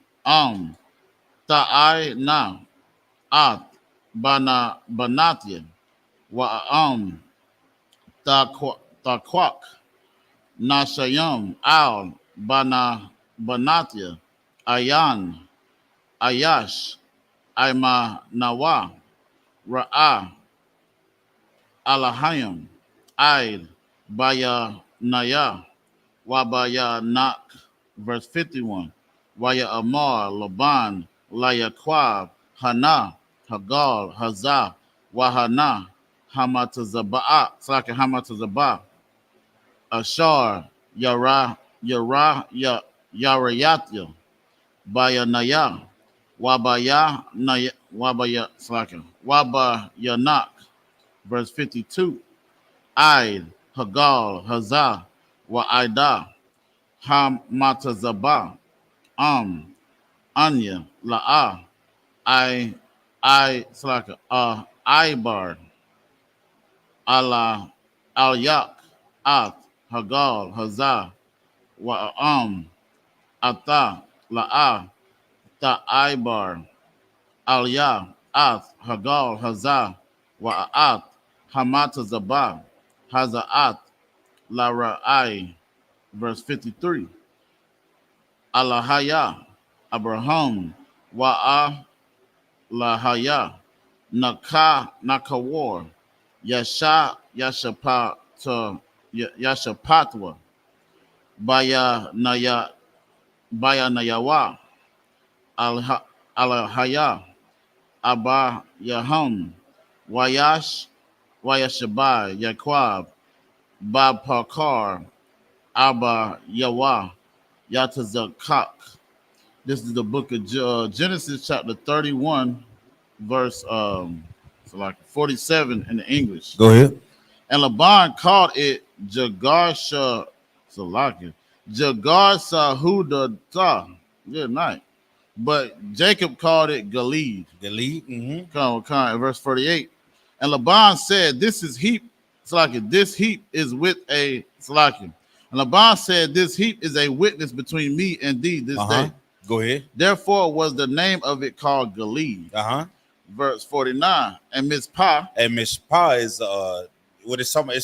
Ta'ai na, At, Banatia, Taquak, Nashayam, Al, Banatia, Ayan, Ayash, Aima Nawa, Ra'ah, Alahayam, Aid, Baya Naya, Wabaya Nak, verse 51. Waya Amar, Laban, Layaquab, Hana, Hagal, Hazah, Wahana, Hamatazabah, Saka Hamatazabah, Ashar, Yarayatya, Baya Naya, Wabaya Naya, Wabaya Saka, Wabayanak, verse 52. Aid, Hagal, Hazah, Wa'ida, Hamatazabah, Anya, La'ah, Slaka, Ibar, Allah, Al-Yak, At, Hagal, Hazah, Wa'am, Ata, La'ah, Ta'ibar, Al-Ya, At, Hagal, Hazah, Wa'at, Hamatazabah, Haza'at, Lara'ai, verse 53. Alahaya, Abraham, Wa'a, Lahaya, Nakawar, Yashapatwa, Baya Nayawa, Alahaya, Abba Yaham, Wayashabai, Yaquab, Bab Pakar, Abba Yawa, Yatazakak. This is the book of Genesis, chapter 31, verse so like 47 in the English. Go ahead. And Laban called it Jagarsha Salaki. Jagarsa Huda. Good night. But Jacob called it Galeed. Delete. Come, verse 48. And Laban said, This is heap, Salaki. This heap is with a Salaki. And Laban said, This heap is a witness between me and thee this day. Go ahead. Therefore was the name of it called Galeed. Verse 49. And Mizpah. And Mizpah is what is something?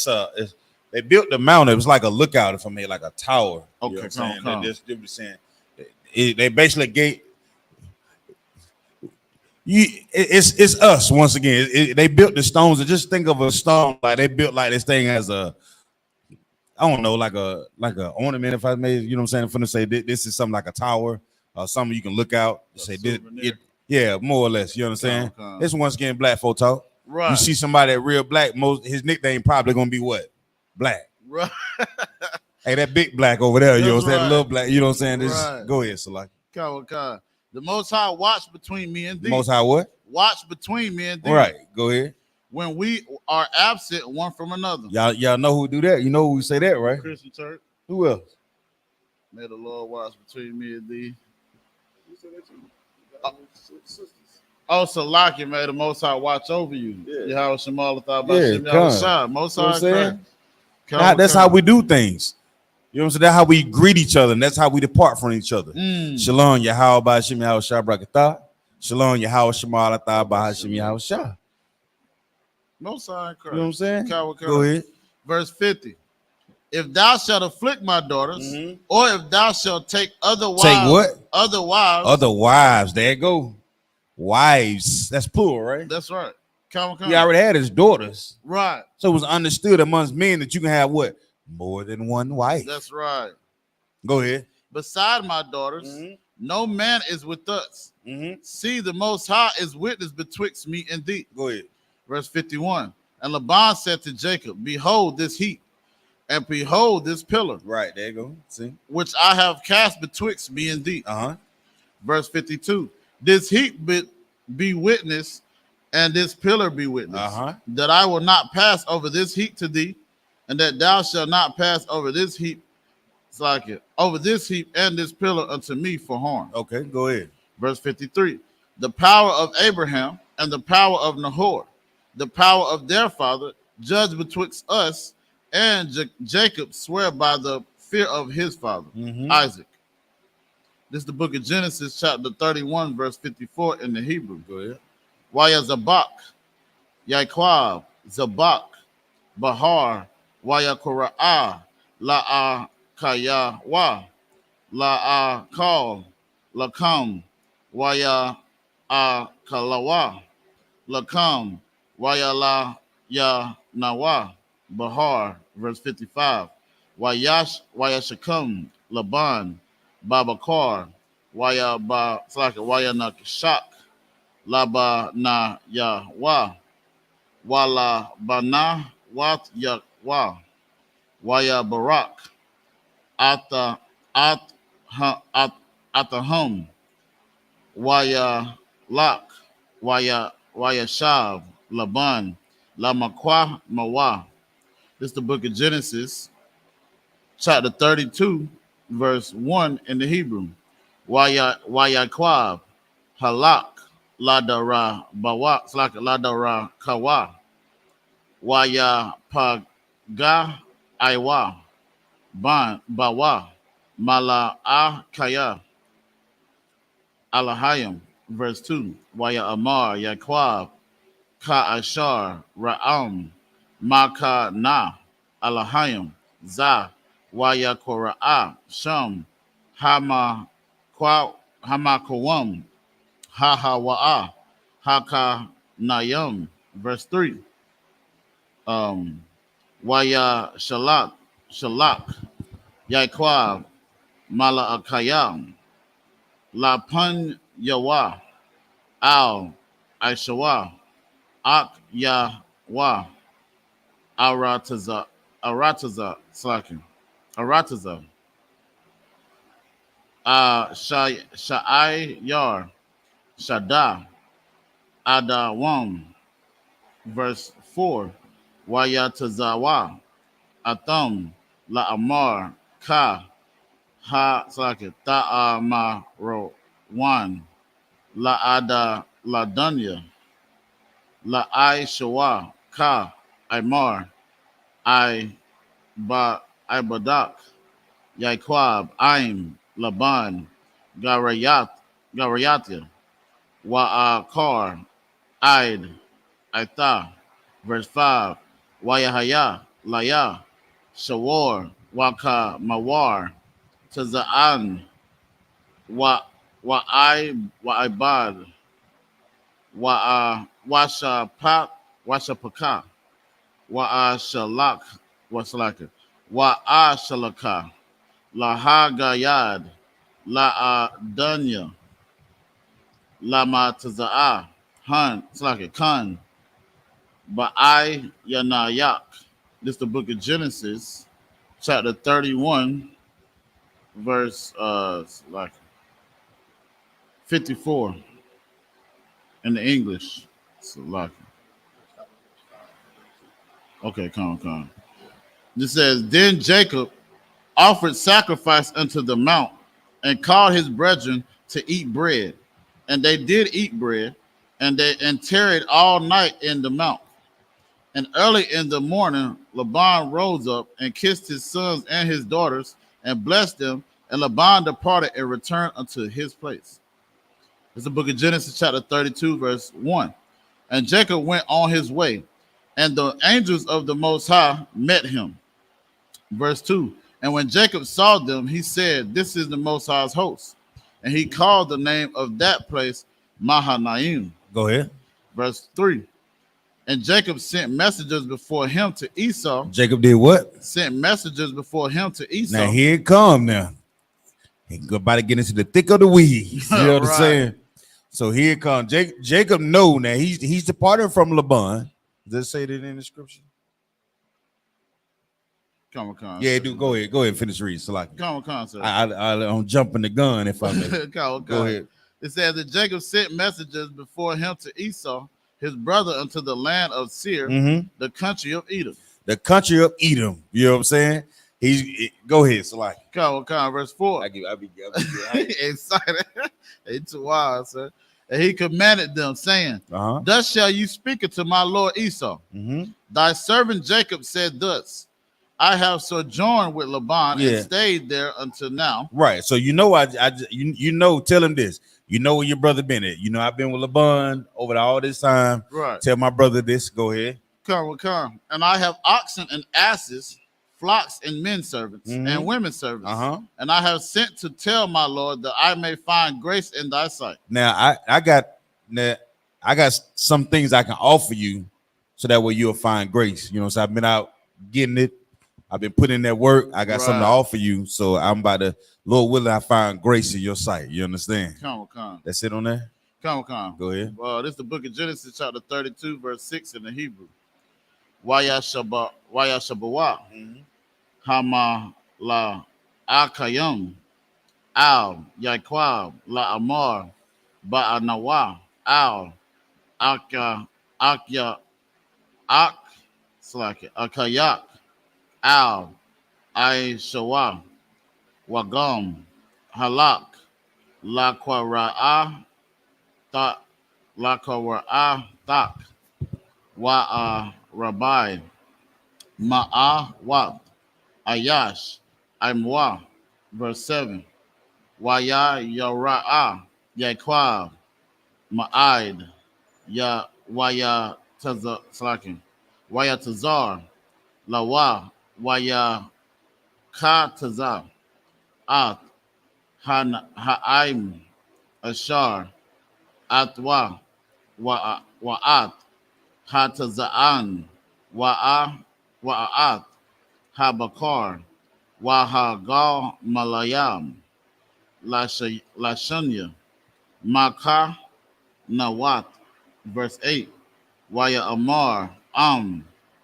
They built the mountain. It was like a lookout from here, like a tower. Okay, you know what I'm saying? come. They were saying they basically gave. It's us once again. They built the stones. And just think of a stone like they built like this thing as a, I don't know, like a ornament. If I made, you know what I'm saying, I'm finna say this is something like a tower or something you can look out. Say yeah, more or less. You know what I'm saying? This once again black folk talk. Right. You see somebody that real black, his nickname probably gonna be what? Black. Right. Hey, that big black over there, you know what I'm saying? Right. Little black, you know what I'm saying? Right. Go ahead, Salaki. Come. The Most High watch between me and thee. Most High what? Watch between me and thee. Right. Go ahead. When we are absent one from another. Y'all know who do that? You know who say that, right? Christian church. Who else? May the Lord watch between me and thee. Salaki, may the Most High watch over you. Yahweh Shemal Thah, Most High. That's how we do things. You know what I'm saying? That's how we greet each other, and that's how we depart from each other. Shalom, Yahweh Ba'ashem Yahweh Shah Brakatah. Shalom, Yahweh Shemal Thah Ba'ashem Yahweh Shah. Most High Christ. You know what I'm saying? Go ahead. Verse 50. If thou shalt afflict my daughters, or if thou shalt take other wives. Take what? Other wives. Other wives. There you go. Wives. That's plural, right? That's right. Come. He already had his daughters. Right. So it was understood amongst men that you can have what? More than one wife. That's right. Go ahead. Beside my daughters, no man is with us. See, the Most High is witness betwixt me and thee. Go ahead. Verse 51. And Laban said to Jacob, Behold this heap, And behold this pillar, Right, there you go. See? which I have cast betwixt me and thee. Uh-huh. Verse 52. This heap be witness, and this pillar be witness, that I will not pass over this heap to thee, and that thou shalt not pass over this heap, it's like it, over this heap and this pillar unto me for harm. Okay, go ahead. Verse 53. The power of Abraham and the power of Nahor, the power of their father, judge betwixt us, and Jacob swear by the fear of his father, Isaac. This is the book of Genesis, chapter 31, verse 54 in the Hebrew. Go ahead. YAHANNA, Yaquab, Zabak, Bahar, Yakora'ah, La'akayawa, La'akal, Lakam, Kalawa, Lakam, Yanawa, Bahar, verse 55. Wayashakam, Laban, Babakar, Wayanakshak, Laba na Yahwa, Wala Bana Wat Yahwa, Waya Barak, Atahum, Waya Lak, Waya Shav, Laban, Lamakwa Mawa. This is the book of Genesis, chapter 32, verse 1 in the Hebrew. Wayaquab, Halak, Ladara Bawa, Slaka Ladara Kawa, Waya Paga Iwa, Ban Bawa, Mala Kaya, Alahayim, verse 2. Waya Amar, Yaquab, Ka Ashar, Ra'am, Maka Na, Alahayim, Za, Waya Kora'ah, Sham, Hamakawam, Hahawa'a, Haka Nayam, verse 3. Waya Shalak, Yaquab, Malaakayam, Lapan Yawa, Al Aishawa, Ak Yawa, Arataza, Slakin, Arataza, Sha'ai Yar, Shada, Adawam, verse 4. Wayatazawa, Atham, La'amar, Ka, Ha Slakin, Ta'amaro, 1. La'ada, Ladunya, La'ai Shawa, Ka, Imar, Ibadak, Yaquab, Aim, Laban, Garayatia, Wa'akar, Id, Aitha, verse 5. Wayahaya, Laya, Shawar, Waka, Mawar, Taza'an, Wa'ibad, Washapaka, Wa'ashalak, Wa'ashalaka, Lahagayad, La'adunya, Lama Taza'a, Han, Kan, Ba'ai Yanayak. This is the book of Genesis, chapter 31, verse 54 in the English. Okay, come. This says, then Jacob offered sacrifice unto the mount and called his brethren to eat bread. And they did eat bread, and tarried all night in the mount. And early in the morning, Laban rose up and kissed his sons and his daughters and blessed them. And Laban departed and returned unto his place. It's the book of Genesis, chapter 32, verse 1. And Jacob went on his way, and the angels of the Most High met him. Verse 2. And when Jacob saw them, he said, this is the Most High's host. And he called the name of that place Mahanaim. Go ahead. Verse 3. And Jacob sent messengers before him to Esau. Jacob did what? Sent messengers before him to Esau. Now here it come now. He about to get into the thick of the weeds. You know what I'm saying? So here it comes. Jacob know now he's departed from Laban. Does it say that in the scripture? Come on. Yeah, do go ahead. Go ahead and finish reading. So like Come on, sir. I'm jumping the gun if I may. Come Go ahead. It says that Jacob sent messengers before him to Esau, his brother, unto the land of Seir, the country of Edom. The country of Edom. You know what I'm saying? Go ahead, so like Come on, verse 4. I be Excited. It's wild, sir. And he commanded them, saying, Thus shall you speak unto my lord Esau. Thy servant Jacob said thus, I have sojourned with Laban and stayed there until now. Right. So you know, tell him this. You know where your brother been at. You know, I've been with Laban over all this time. Right. Tell my brother this. Go ahead. Come. And I have oxen and asses, flocks and men servants and women servants. And I have sent to tell my lord that I may find grace in thy sight. Now I got some things I can offer you, so that way you'll find grace. You know, so I've been out getting it. I've been putting in that work. I got something to offer you. So I'm about to, Lord willing, I find grace in your sight. You understand? Come. That's it on there? Come. Go ahead. This is the book of Genesis, chapter 32, verse 6 in the Hebrew. YAHANNA. Hama la akayim. Al Yaquab la Amar Ba'anawa. Al Akya Ak Akayak. Al I.S.U.P.K Wagam Halak Lakwara'a Tak Rabbi Ma'awat Ayash Imwa. Verse 7. Yara'a Yaquab Ma'id Waya Tazar Lawa Tazar At Ha'im Ashar Atwa Wa'at Hataza'an Wa'at Habakar Wahagal Malayam Lashanya Maka Nawat. Verse 8. Waya Amar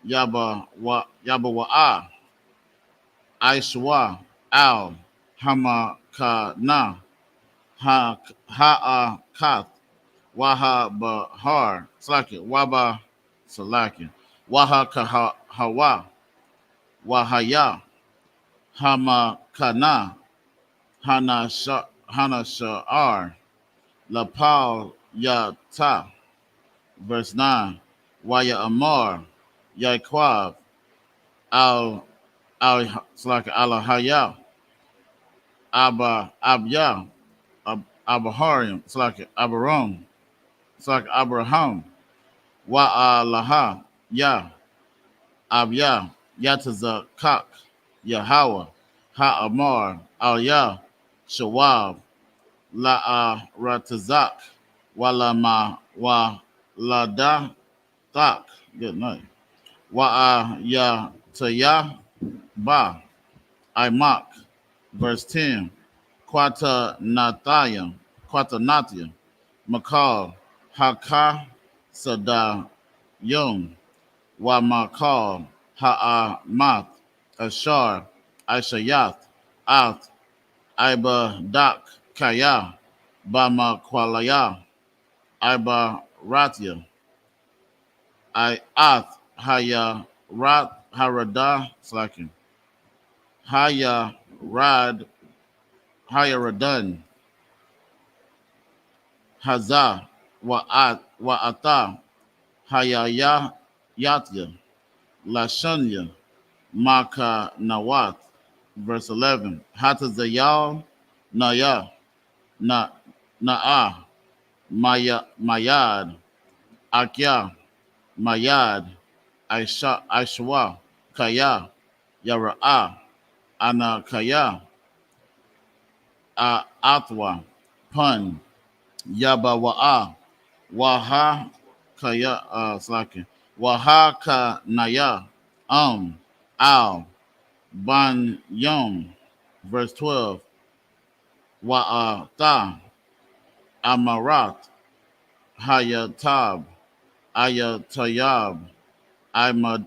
Yabawa'a I.S.U.P.K Al Hamakana Ha'akat Waha Bahar Waba Salakin Waha Hawa Wahaya Hamakana Hana Sha'ar Lapal Yata. Verse 9. Waya Amar Yaquab Al Alahaya Abya Abaharium Abaram Abraham Wa'alaha Ya Abya Yatazakak Yahweh Ha'amar Al Shawab Ratazak Walama Walada Tak. Good night. Ya Taya Ba Imak. Verse 10. Quatanathia Makal Haka Sada Yom Wamakal Ha'amat Ashar Aishayat At Ibadak Kaya Bama Kwalaya Iba Ratia At Haya Rat Harada Slacking Haya Radan Haza Wa'ata Haya Yatya Lashanya Maka Nawat. Verse 11. Hatazayal Naya Na'a Mayad Akya Mayad Aishwa Kaya Yara'a Ana Kaya Atwa Pun Yabawa'a Waha Kaya Waha Kanaya Al Ban Yom. Verse 12. Wa'ata Amarat Hayatab Ayatayab Imad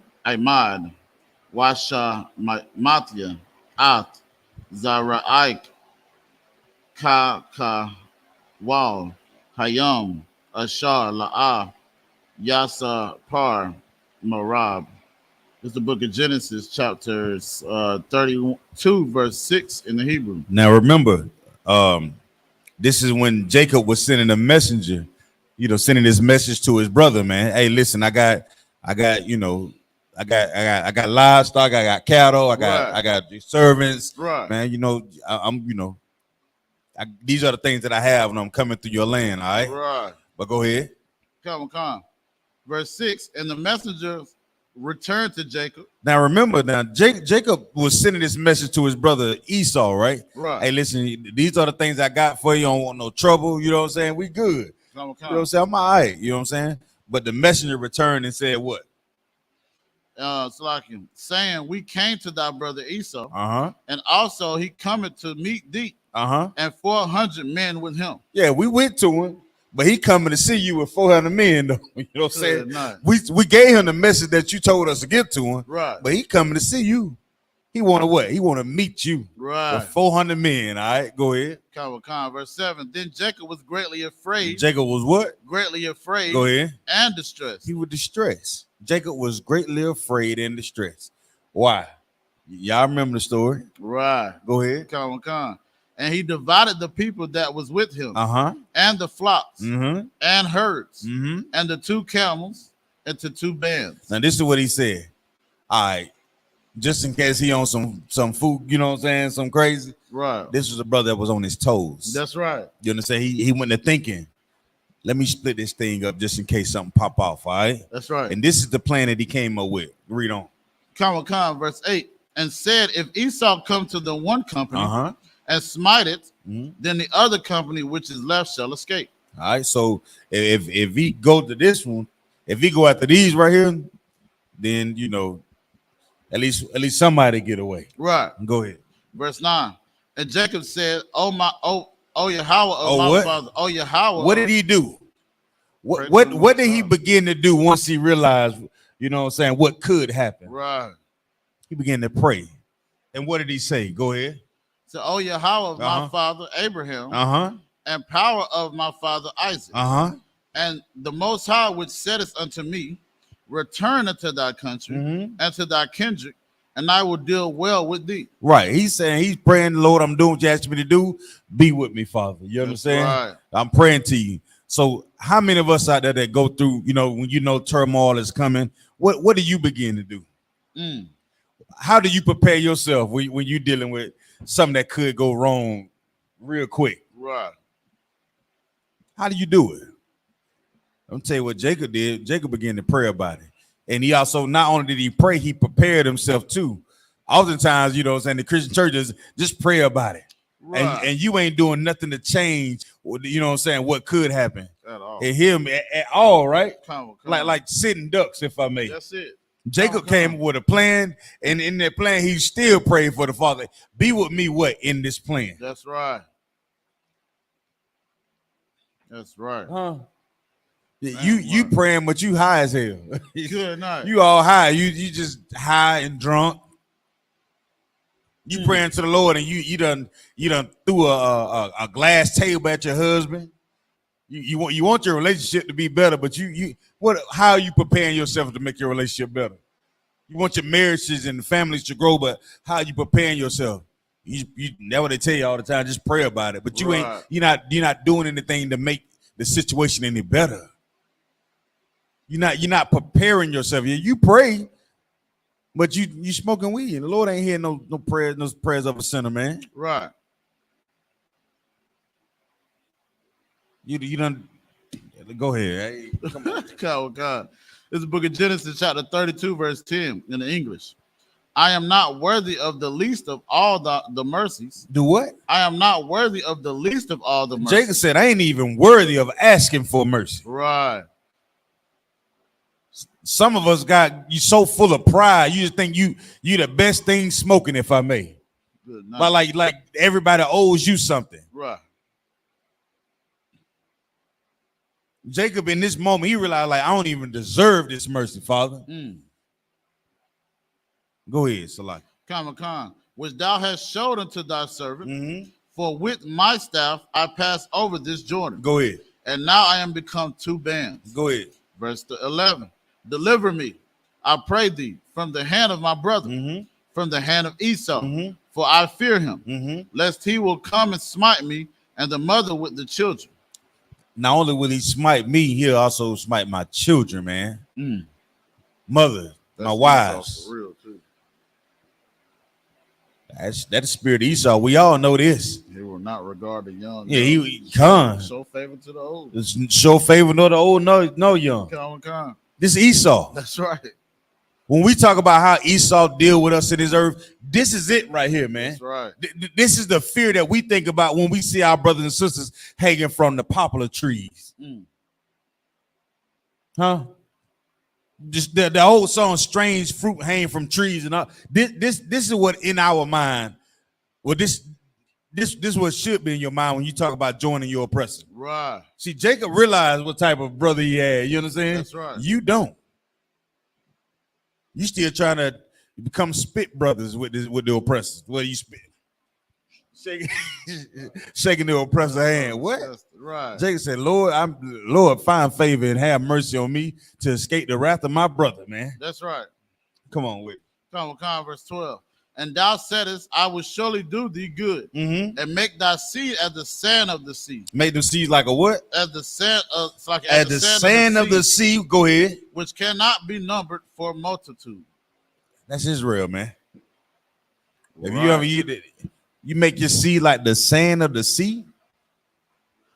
Washa At Zaraik Ka Wal Hayam Ashar La'ah Yasa Par Marab. It's the book of Genesis, chapters 32, verse 6 in the Hebrew. Now remember, this is when Jacob was sending a messenger, sending this message to his brother, man. Hey, listen, I got livestock, I got cattle, I got servants, Right. man. These are the things that I have when I'm coming through your land, all right? Right. But go ahead. Come. Verse 6, and the messenger returned to Jacob. Now remember, Jacob was sending this message to his brother Esau, right? Right. Hey, listen, these are the things I got for you. I don't want no trouble. You know what I'm saying? We good. Come. You know what I'm saying? I'm all right. You know what I'm saying? But the messenger returned and said what? Saying, we came to thy brother Esau, and also he cometh to meet thee, and 400 men with him. Yeah, we went to him, but he coming to see you with 400 men, though. You know what I'm saying? Nice. We gave him the message that you told us to get to him, right? But he coming to see you. He want to what? He want to meet you, right? With 400 men. All right, go ahead. Verse 7. Then Jacob was greatly afraid. Jacob was what? Greatly afraid. Go ahead. And distressed. He was distressed. Jacob was greatly afraid and distressed. Why? Y'all remember the story? Right. Go ahead. Come. And he divided the people that was with him, and the flocks, and herds, and the 2 camels into 2 bands. Now this is what he said. All right, just in case he on some food, you know what I'm saying, some crazy. Right. This was a brother that was on his toes. That's right. You understand? He went to thinking, let me split this thing up just in case something pop off. All right. That's right. And this is the plan that he came up with. Read on. Come. Verse 8. And said, if Esau come to the one company and smite it, then the other company which is left shall escape. All right. So if he go to this one, if he go after these right here, then at least somebody get away. Right. Go ahead. Verse 9. And Jacob said, Oh Yahweh, my father, oh Yahweh. What did he do? What did he begin to do once he realized, you know what I'm saying, what could happen? Right. He began to pray. And what did he say? Go ahead. So, O Yahweh, my father Abraham, and power of my father Isaac, and the Most High which saidest unto me, return unto thy country and to thy kindred, and I will deal well with thee. Right. He's saying, he's praying, Lord, I'm doing what you asked me to do. Be with me, Father. You understand? Right. I'm praying to you. So how many of us out there that go through, when turmoil is coming, what do you begin to do? How do you prepare yourself when you're dealing with something that could go wrong real quick? Right. How do you do it? I'm tell you what Jacob did. Jacob began to pray about it. And he also, not only did he pray, he prepared himself too. Oftentimes, the Christian churches just pray about it. Right. And you ain't doing nothing to change, what could happen. At all. And him at all, right? Come like sitting ducks, if I may. That's it. Jacob came with a plan, and in that plan, he still prayed for the Father. Be with me, in this plan? That's right. That's right. You praying, but you high as hell. Good night. You all high. You just high and drunk. You praying to the Lord, and you done threw a glass table at your husband. You want your relationship to be better, but how are you preparing yourself to make your relationship better? You want your marriages and families to grow, but how are you preparing yourself? You that's what they tell you all the time. Just pray about it, but you're not doing anything to make the situation any better. You're not preparing yourself. You pray, but you smoking weed, and the Lord ain't hearing no prayers of a sinner, man. Right. You done. Go ahead. Hey, come on. Oh God. This is the book of Genesis, chapter 32, verse 10 in the English. I am not worthy of the least of all the mercies. Do what? I am not worthy of the least of all the mercies. Jacob said, I ain't even worthy of asking for mercy. Right. Some of us you so full of pride, you just think you the best thing smoking, if I may. Good night. But like everybody owes you something. Right. Jacob, in this moment, he realized, I don't even deserve this mercy, Father. Go ahead, Salaki. Khan, which thou hast showed unto thy servant. Mm-hmm. For with my staff I pass over this Jordan. Go ahead. And now I am become two bands. Go ahead. Verse 11. Deliver me, I pray thee, from the hand of my brother, from the hand of Esau, for I fear him, lest he will come and smite me and the mother with the children. Not only will he smite me, he'll also smite my children, man. Mother, my wives. For real, too. That's the spirit of Esau. We all know this. He will not regard the young. Yeah, he come. Show favor to the old. Show favor to the old, no young. Come. This is Esau. That's right. When we talk about how Esau deal with us in this earth, this is it right here, man. That's right. This is the fear that we think about when we see our brothers and sisters hanging from the poplar trees. Huh? Just the old song, "Strange Fruit Hanging from Trees," and all. This is what in our mind. Well, this is what should be in your mind when you talk about joining your oppressor. Right. See, Jacob realized what type of brother he had. You understand? That's right. You don't. You still trying to become spit brothers with the oppressors. What do you spit? Shaking the oppressor hand. What? That's right. Jacob said, Lord, find favor and have mercy on me to escape the wrath of my brother, man. That's right. Come on, Wick. Come, verse 12. And thou saidest, I will surely do thee good, and make thy seed as the sand of the sea. Make them seeds like a what? As the sand of, as the sand of the sea. Go ahead. Which cannot be numbered for multitude. That's Israel, man. Right. If you ever you make your seed like the sand of the sea.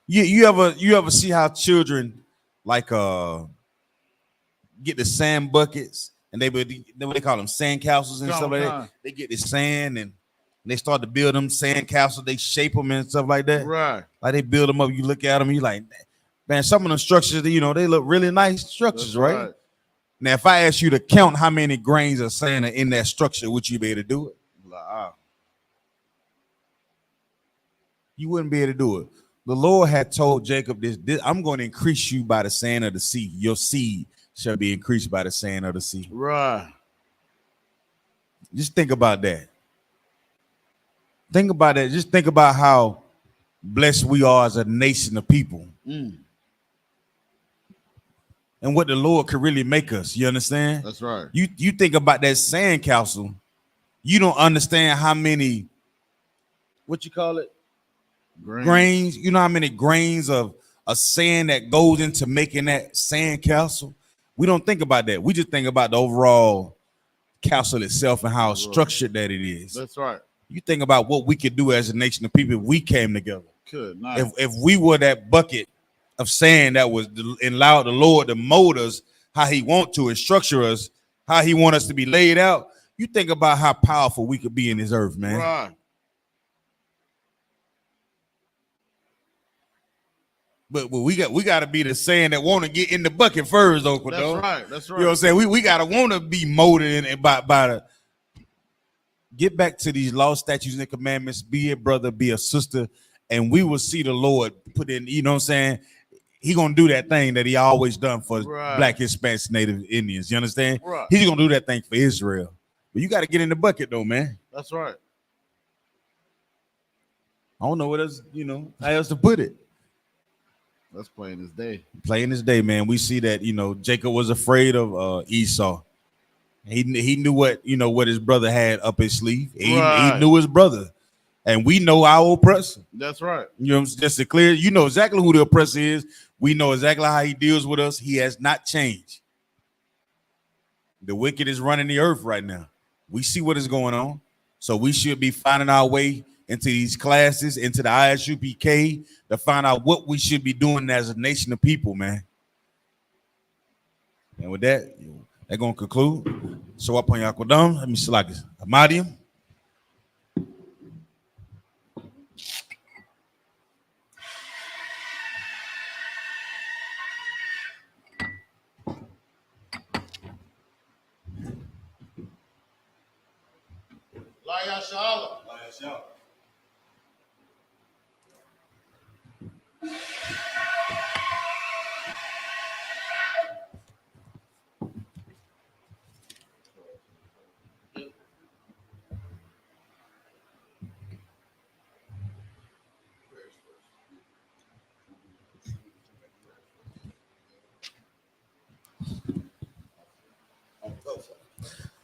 You ever see how children like get the sand buckets and they call them sand castles and stuff like that. They get the sand and they start to build them sand castles. They shape them and stuff like that. Right. Like they build them up. You look at them, you like, man, some of them structures, they look really nice structures, right? Now, if I ask you to count how many grains of sand are in that structure, would you be able to do it? You wouldn't be able to do it. The Lord had told Jacob this, I'm going to increase you by the sand of the sea. Your seed shall be increased by the sand of the sea. Right. Just think about that. Think about that. Just think about how blessed we are as a nation of people. And what the Lord could really make us. You understand? That's right. You think about that sand castle. You don't understand how many, what you call it? Grains. You know how many grains of sand that goes into making that sand castle? We don't think about that. We just think about the overall castle itself and how structured that it is. That's right. You think about what we could do as a nation of people if we came together. Good. Nice. If we were that bucket of sand that was allowed the Lord to mold us how he want to and structure us, how he want us to be laid out, you think about how powerful we could be in this earth, man. Right. But we got to be the sand that want to get in the bucket first, though. That's right. That's right. You know what I'm saying? We got to want to be molded in by the. Get back to these laws, statutes, and commandments. Be a brother, be a sister, and we will see the Lord put in. You know what I'm saying? He gonna do that thing that he always done for Black, Hispanics, Native Indians. You understand? Right. He's gonna do that thing for Israel. But you got to get in the bucket, though, man. That's right. I don't know what else. How else to put it. That's plain as day. Plain as day, man. We see that Jacob was afraid of Esau. He knew what his brother had up his sleeve. He knew his brother, and we know our oppressor. That's right. Just to clear, you know exactly who the oppressor is. We know exactly how he deals with us. He has not changed. The wicked is running the earth right now. We see what is going on, so we should be finding our way into these classes, into the I.S.U.P.K, to find out what we should be doing as a nation of people, man. And with that, they're going to conclude. So up on Yakodam, let me select this. Amadium. SHALAM.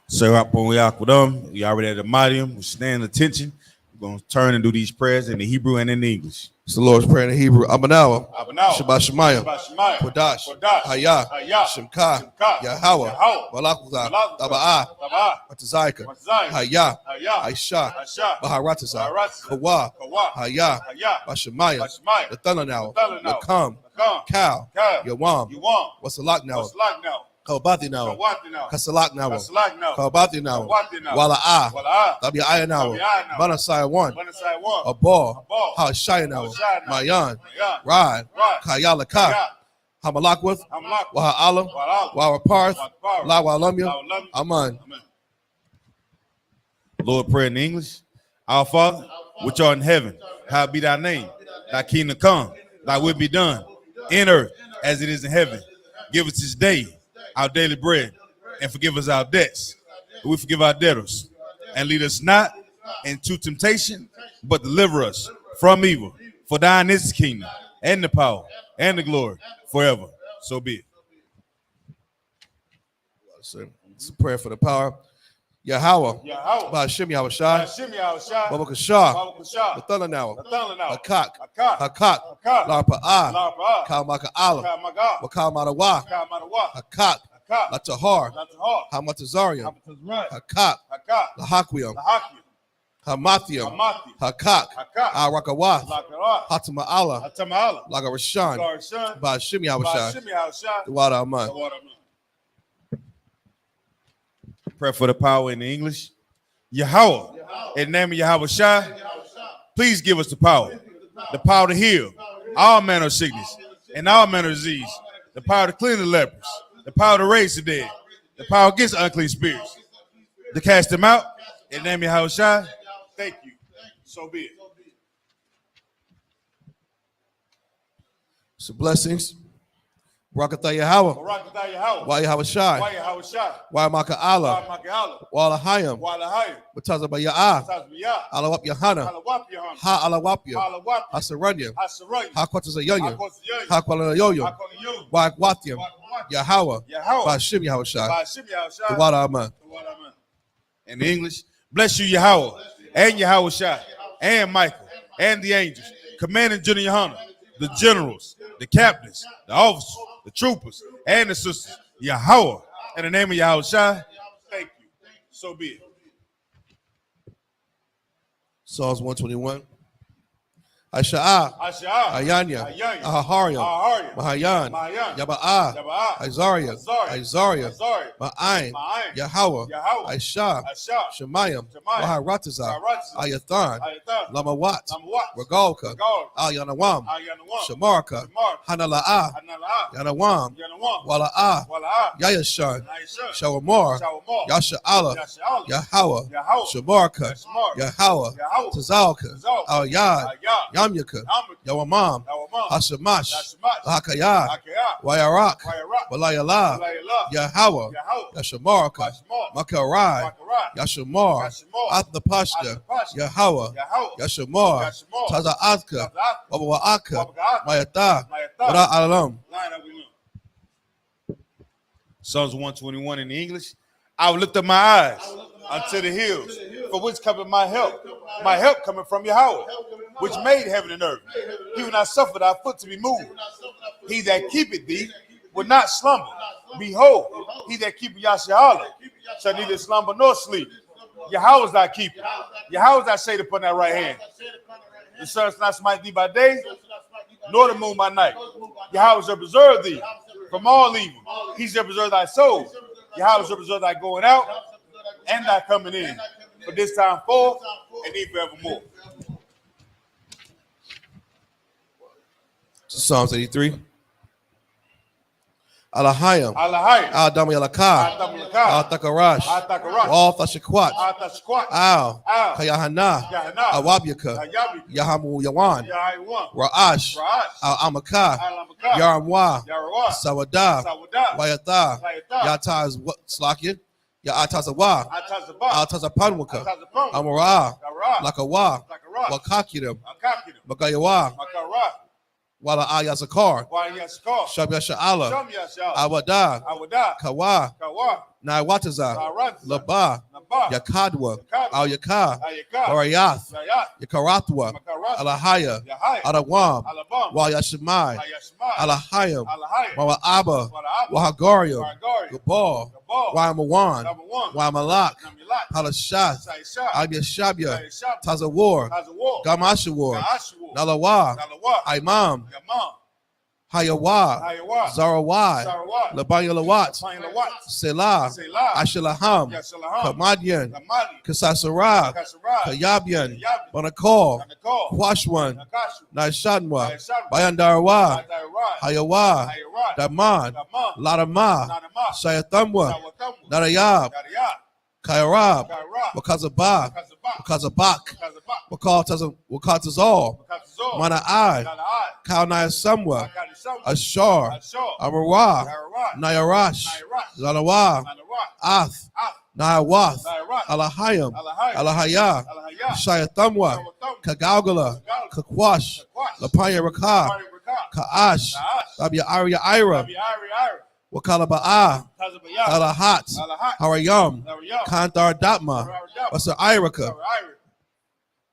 So we already at the Madium. We stand attention. We're going to turn and do these prayers in the Hebrew and in the English. It's the Lord's Prayer in Hebrew. Abanawa, Abanawa, Shabbat Shemayim, Shabbat Shemayim, Kodash, Kodash, Hayah, Hayah, Shemka, Shemka, Yahweh, Yahweh, Balakuzah, Balakuzah, Taba'ah, Taba'ah, Matazayka, Matazayka, Hayah, Hayah, Aisha, Aisha, Baharatazah, Baharatazah, Kawa, Kawa, Hayah, Hayah, Bashemayim, Bashemayim, Lathalanawa, Lathalanawa, Lakam, Lakam, Kal, Kal, Yawam, Yawam, Wasalaknawa, Wasalaknawa, Kawabathinawa, Kawathinawa, Kasalaknawa, Kasalaknawa, Kawabathinawa, Kawathinawa, Wala'ah, Wala'ah, Tabi'ayanawa, Tabi'ayanawa, Banasai 1, Banasai 1, Abal, Abal, Hashayanawa, Hashayanawa, Mayan, Mayan, Rad, Rad, Kayalaka, Kayah, Hamalakwath, Hamalak, Waha'ala, Wa'ala, Wawaparth, Wa'aparth, Lawalamya, La'alamya, Aman. Amen. Lord, pray in English. Our Father, which art in heaven, hallowed be thy name. Thy kingdom come, thy will be done, in earth as it is in heaven. Give us this day our daily bread, and forgive us our debts, and we forgive our debtors. And lead us not into temptation, but deliver us from evil. For thine is the kingdom, and the power, and the glory, forever. So be it. It's a prayer for the power. Yahweh, Yahweh, Ba'ashem Yahushai, Hashem Yahushai, Babakashah, Baba Kushah, Lathalanawa, Lathalanawa, Hakak, Hakak, Hakak, Hakak, Larpa'ah, Larpa'ah, Kalmaka'ala, Kalmaga, Wakalmadawa, Kalmadawa, Hakak, Hakak, Latahar, Latahar, Hamatazarium, Hamatazarium, Hakak, Hakak, Lahaquium, Lahakium, Hamathium, Hamathi, Hakak, Hakak, Arakawath, Lakarat, Hatama'ala, Hatama'ala, Lagarashan, Garshan, Ba'ashem Yahushai, Hashem Yahushai, the water Aman. the water. Prayer for the power in the English. Yahweh, in the name of Yahweh Shai, please give us the power to heal all manner of sickness and all manner of disease, the power to clean the lepers, the power to raise the dead, the power against unclean spirits, to cast them out. In the name of Yahweh Shai, thank you. So be it. So blessings. Barakatah Yahweh. Barakatah Yahweh. Why Yahweh Shai. Why Yahweh Shai. Why Maka'ala. Why Maka'ala. Why Lahayim. Why Lahayim. Watazah Ya'ah. Tazbiyah. Alawap Yahanna. Alawap Yahanna. Ha Alawapya. Alawap. Hasaranya. Hasaranya. Ha Kwatazah Yoyim. Hakwatazah Ha Kwalana Yoyim. Hakwatazah. Why Kwatyam. Yahweh. Yahweh. Ba'ashem Yahweh Shai. Ba'ashem Yahushai. The water Aman. In English, bless you, Yahweh, and Yahweh Shai, and Michael, and the angels, Commanding General YAHANNA, the generals, the captains, the officers, the troopers, and the sisters. Yahweh, in the name of Yahweh Shai, thank you. So be it. Psalms 121. Asha'ah, Ayanya, Ahahariam, Mahayan, Yaba'ah, Isaiah, Ma'ayin, Yahweh, Aisha, Shemayim, Maharatazah, Ayathan, Lamawat, Regalka, Al-Yanawam, Shamarka, Hanala'ah, Yanawam, Wala'ah, Yayashan, Shawamar, Yasha'ala, Yahweh, Shamarka, Yahweh, Tazalka, Al-Yad, Yamyaka, Yawamam, Hashamash, Hakayah, Wayarak, Walayala, Yahweh, Yashamarka, Makarai, Yashamar, Athnapashka, Yahweh, Yashamar, Taza'atka, Wabawa'aka, Mayata, Wada Alam. Psalms 121 in the English. I will lift up my eyes unto the hills, for which cometh my help. My help coming from Yahweh, which made heaven and earth. He will not suffer thy foot to be moved. He that keepeth thee will not slumber. Behold, he that keepeth Yashala shall neither slumber nor sleep. Yahweh is thy keeper. Yahweh is thy shade upon thy right hand. The sun shall not smite thee by day, nor the moon by night. Yahweh shall preserve thee from all evil. He shall preserve thy soul. Yahweh shall preserve thy going out and thy coming in, for this time forth and even forevermore. Psalms 83. Alahayim, Alahayim, Al-Dam Yalakah, Al-Takarash, Al Tashakwat, Al Kayahanna, Awabyaka, Yahamu Yawan, Ra'ash, Al-Amakah, Yaramwa, Sawadah, Wayatha, Yataz Slakin, Ya'atazawa, Al-Tazapanwaka, Amara, Lakawa, Wakakidim, Magayawa, Wala Ayazakar, Shabya Sha'ala, Awada, Kawa, Naiwataza, Saratza, Laba, Naba, Yakadwa, Yakadwa, Al Yaka, Ayaka, Orayath, Zayat, Yakarathwa, Makaratza, Alahaya, Yahaya, Adawam, Alabam, Wayashimai, Ayashmai, Alahayam, Alahaya, Waaba, Wadaaba, Wahagarium, Waragari, Gabal, Gabal, Wamawan, Nabawan, Wamalak, Namilat, Halashath, Saisha, Abyashabya, Saishab, Tazawar, Tazawar, Gamashawar, Gaashawar, Nalawa, Nalawa, Imam, Yamam, Hayawa, Hayawa, Zarawai, Sarawat, Labanyalawat, Painlawat, Selah, Selah, Ashalaham, Yashalaham, Kamadian, Kamali, Kasasara, Kasharai, Kayabian, Kayabi, Banakal, Nanakal, Kwashwan, Nakashu, Naishanwa, Naishadwa, Bayandarawa, Nadairai, Hayawa, Hayarai, Daman, Daman, Ladama, Nanama, Shayathamwa, Sawakamwa, Narayab, Yadayat, Kairab, Kairab, Wakazabah, Wakazabak, Wakazabak, Wakatazal, Wakazazor, Mana'ai, Nanai, Kaunai Samwa, Akadisam, Ashar, Ashor, Amara, Nairai, Nayarash, Nairash, Zanawa, Nanarai, Ath, Ak, Naiwath, Nairai, Alahayam, Alahai, Alahaya, Alahaya, Shayathamwa, Sawakamwa, Kagalgala, Kakwash, Kakwash, Lapanya Rakah, Pari Rakah, Kaash, Kaash, Rabia Arya Ira, Rabi Ira, Wakalaba'ah, Tazabayah, Alahat, Alahat, Harayam, Narayam, Kanthar Datma, Naradab, Wasa Iraka, Narairi,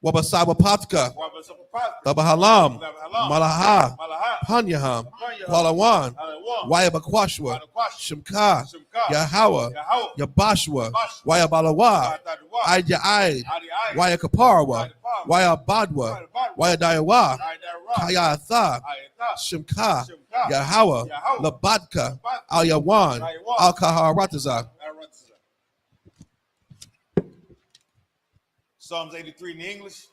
Wabasabapatka, Wabasapapath, Tabahalam, Labahalam, Malaha, Malahat, Panyaham, Panyaham, Palawan, Alawan, Wayabakwashwa, Wadakwash, Shimka, Shimka, Yahawa, Yahawah, Yabashwa, Yabashwa, Wayabalawa, Wadadwa, Aidya Adi Aid, Ai, Wayakaparwa, Wadapam, Wayabadwa, Wadabadwa, Wayadayawa, Aidara, Kayatha, Ayatha, Shimka, Shimka, Yahawa, Yahawah, Labadka, Labatka, Al Yawan, Ayawan, Al Kaharataza. Aratza. Psalms 83 in the English.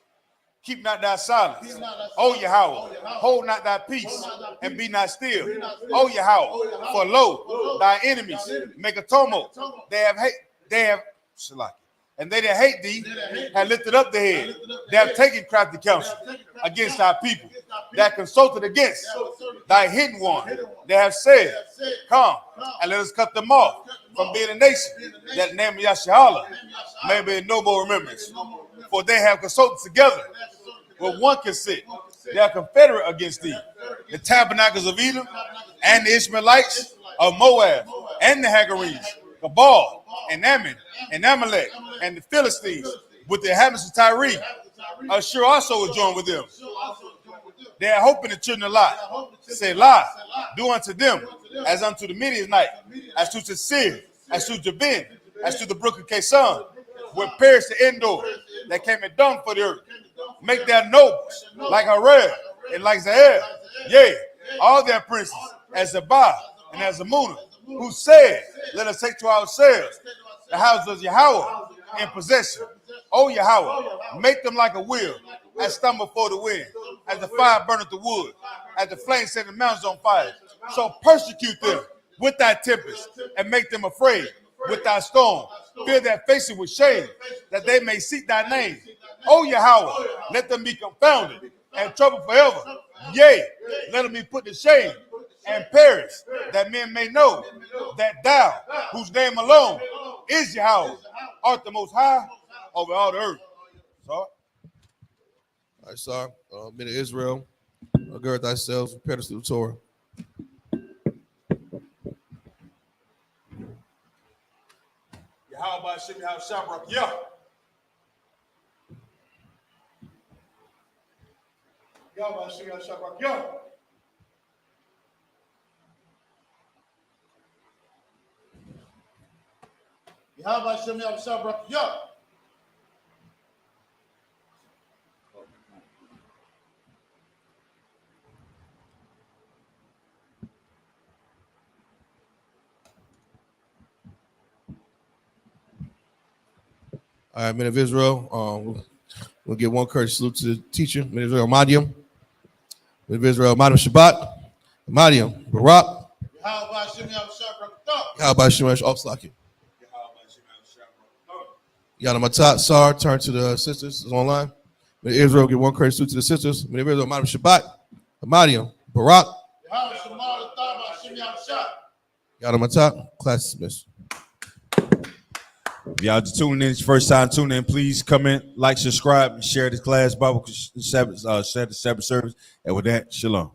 Keep not thy silence, O Yahweh. Hold not thy peace, and be not still, O Yahweh. For lo, thy enemies make a tumult. They have Shalaki. And they that hate thee have lifted up the head. They have taken crafty counsel against thy people. They have consulted against thy hidden one. They have said, come, and let us cut them off from being a nation, that the name of Yashala may be in no more remembrance. For they have consulted together with one consent. They are confederate against thee. The tabernacles of Edom and the Ishmaelites of Moab and the Hagarenes, Cabal and Ammon and Amalek and the Philistines with the inhabitants of Tyre. Ashur also was joined with them. They are hoping the children of Lot. Say, lie, do unto them as unto the Midianite, as to Sisir, as to Jabin, as to the brook of Kason, where perished the Endor, that came and dung for the earth. Make their nobles like Harel and like Zael, yea, all their princes, as Zabah and as Amunah, who said, let us take to ourselves the house of Yahweh in possession. O Yahweh, make them like a wheel, as stumble before the wind, as the fire burneth the wood, as the flame set the mountains on fire. So persecute them with thy tempest, and make them afraid with thy storm. Fill their faces with shame, that they may seek thy name. O Yahweh, let them be confounded and troubled forever. Yea, let them be put to shame and perish, that men may know that thou, whose name alone is Yahweh, art the most high over all the earth. So, All right, sir. Men of Israel, gird thyself, prepare to the Torah. Yahweh Shem Yahweh Shabrak Yah. Yahweh Shem Yahweh Shabrak Yah. Yahweh Shem Yahweh Shabrak Yah. All right, men of Israel, we'll give one courteous salute to the teacher, men of Israel, Madiam. Men of Israel, Madiam Shabbat, Madiam, Barak. Yahweh Shem Yahweh Shabrak Yah. How about Shemesh Oxlaki? Yana Matat, Sar, turn to the sisters, is online. Men of Israel, give one courteous salute to the sisters. Men of Israel, Madiam Shabbat, Madiam, Barak. Yahweh Shem Yahweh Shabbat. Yana Matat, class dismissed. If y'all just tuning in, it's your first time tuning in, please comment, like, subscribe, and share this class Bible Sabbath, share the Sabbath service. And with that, shalom.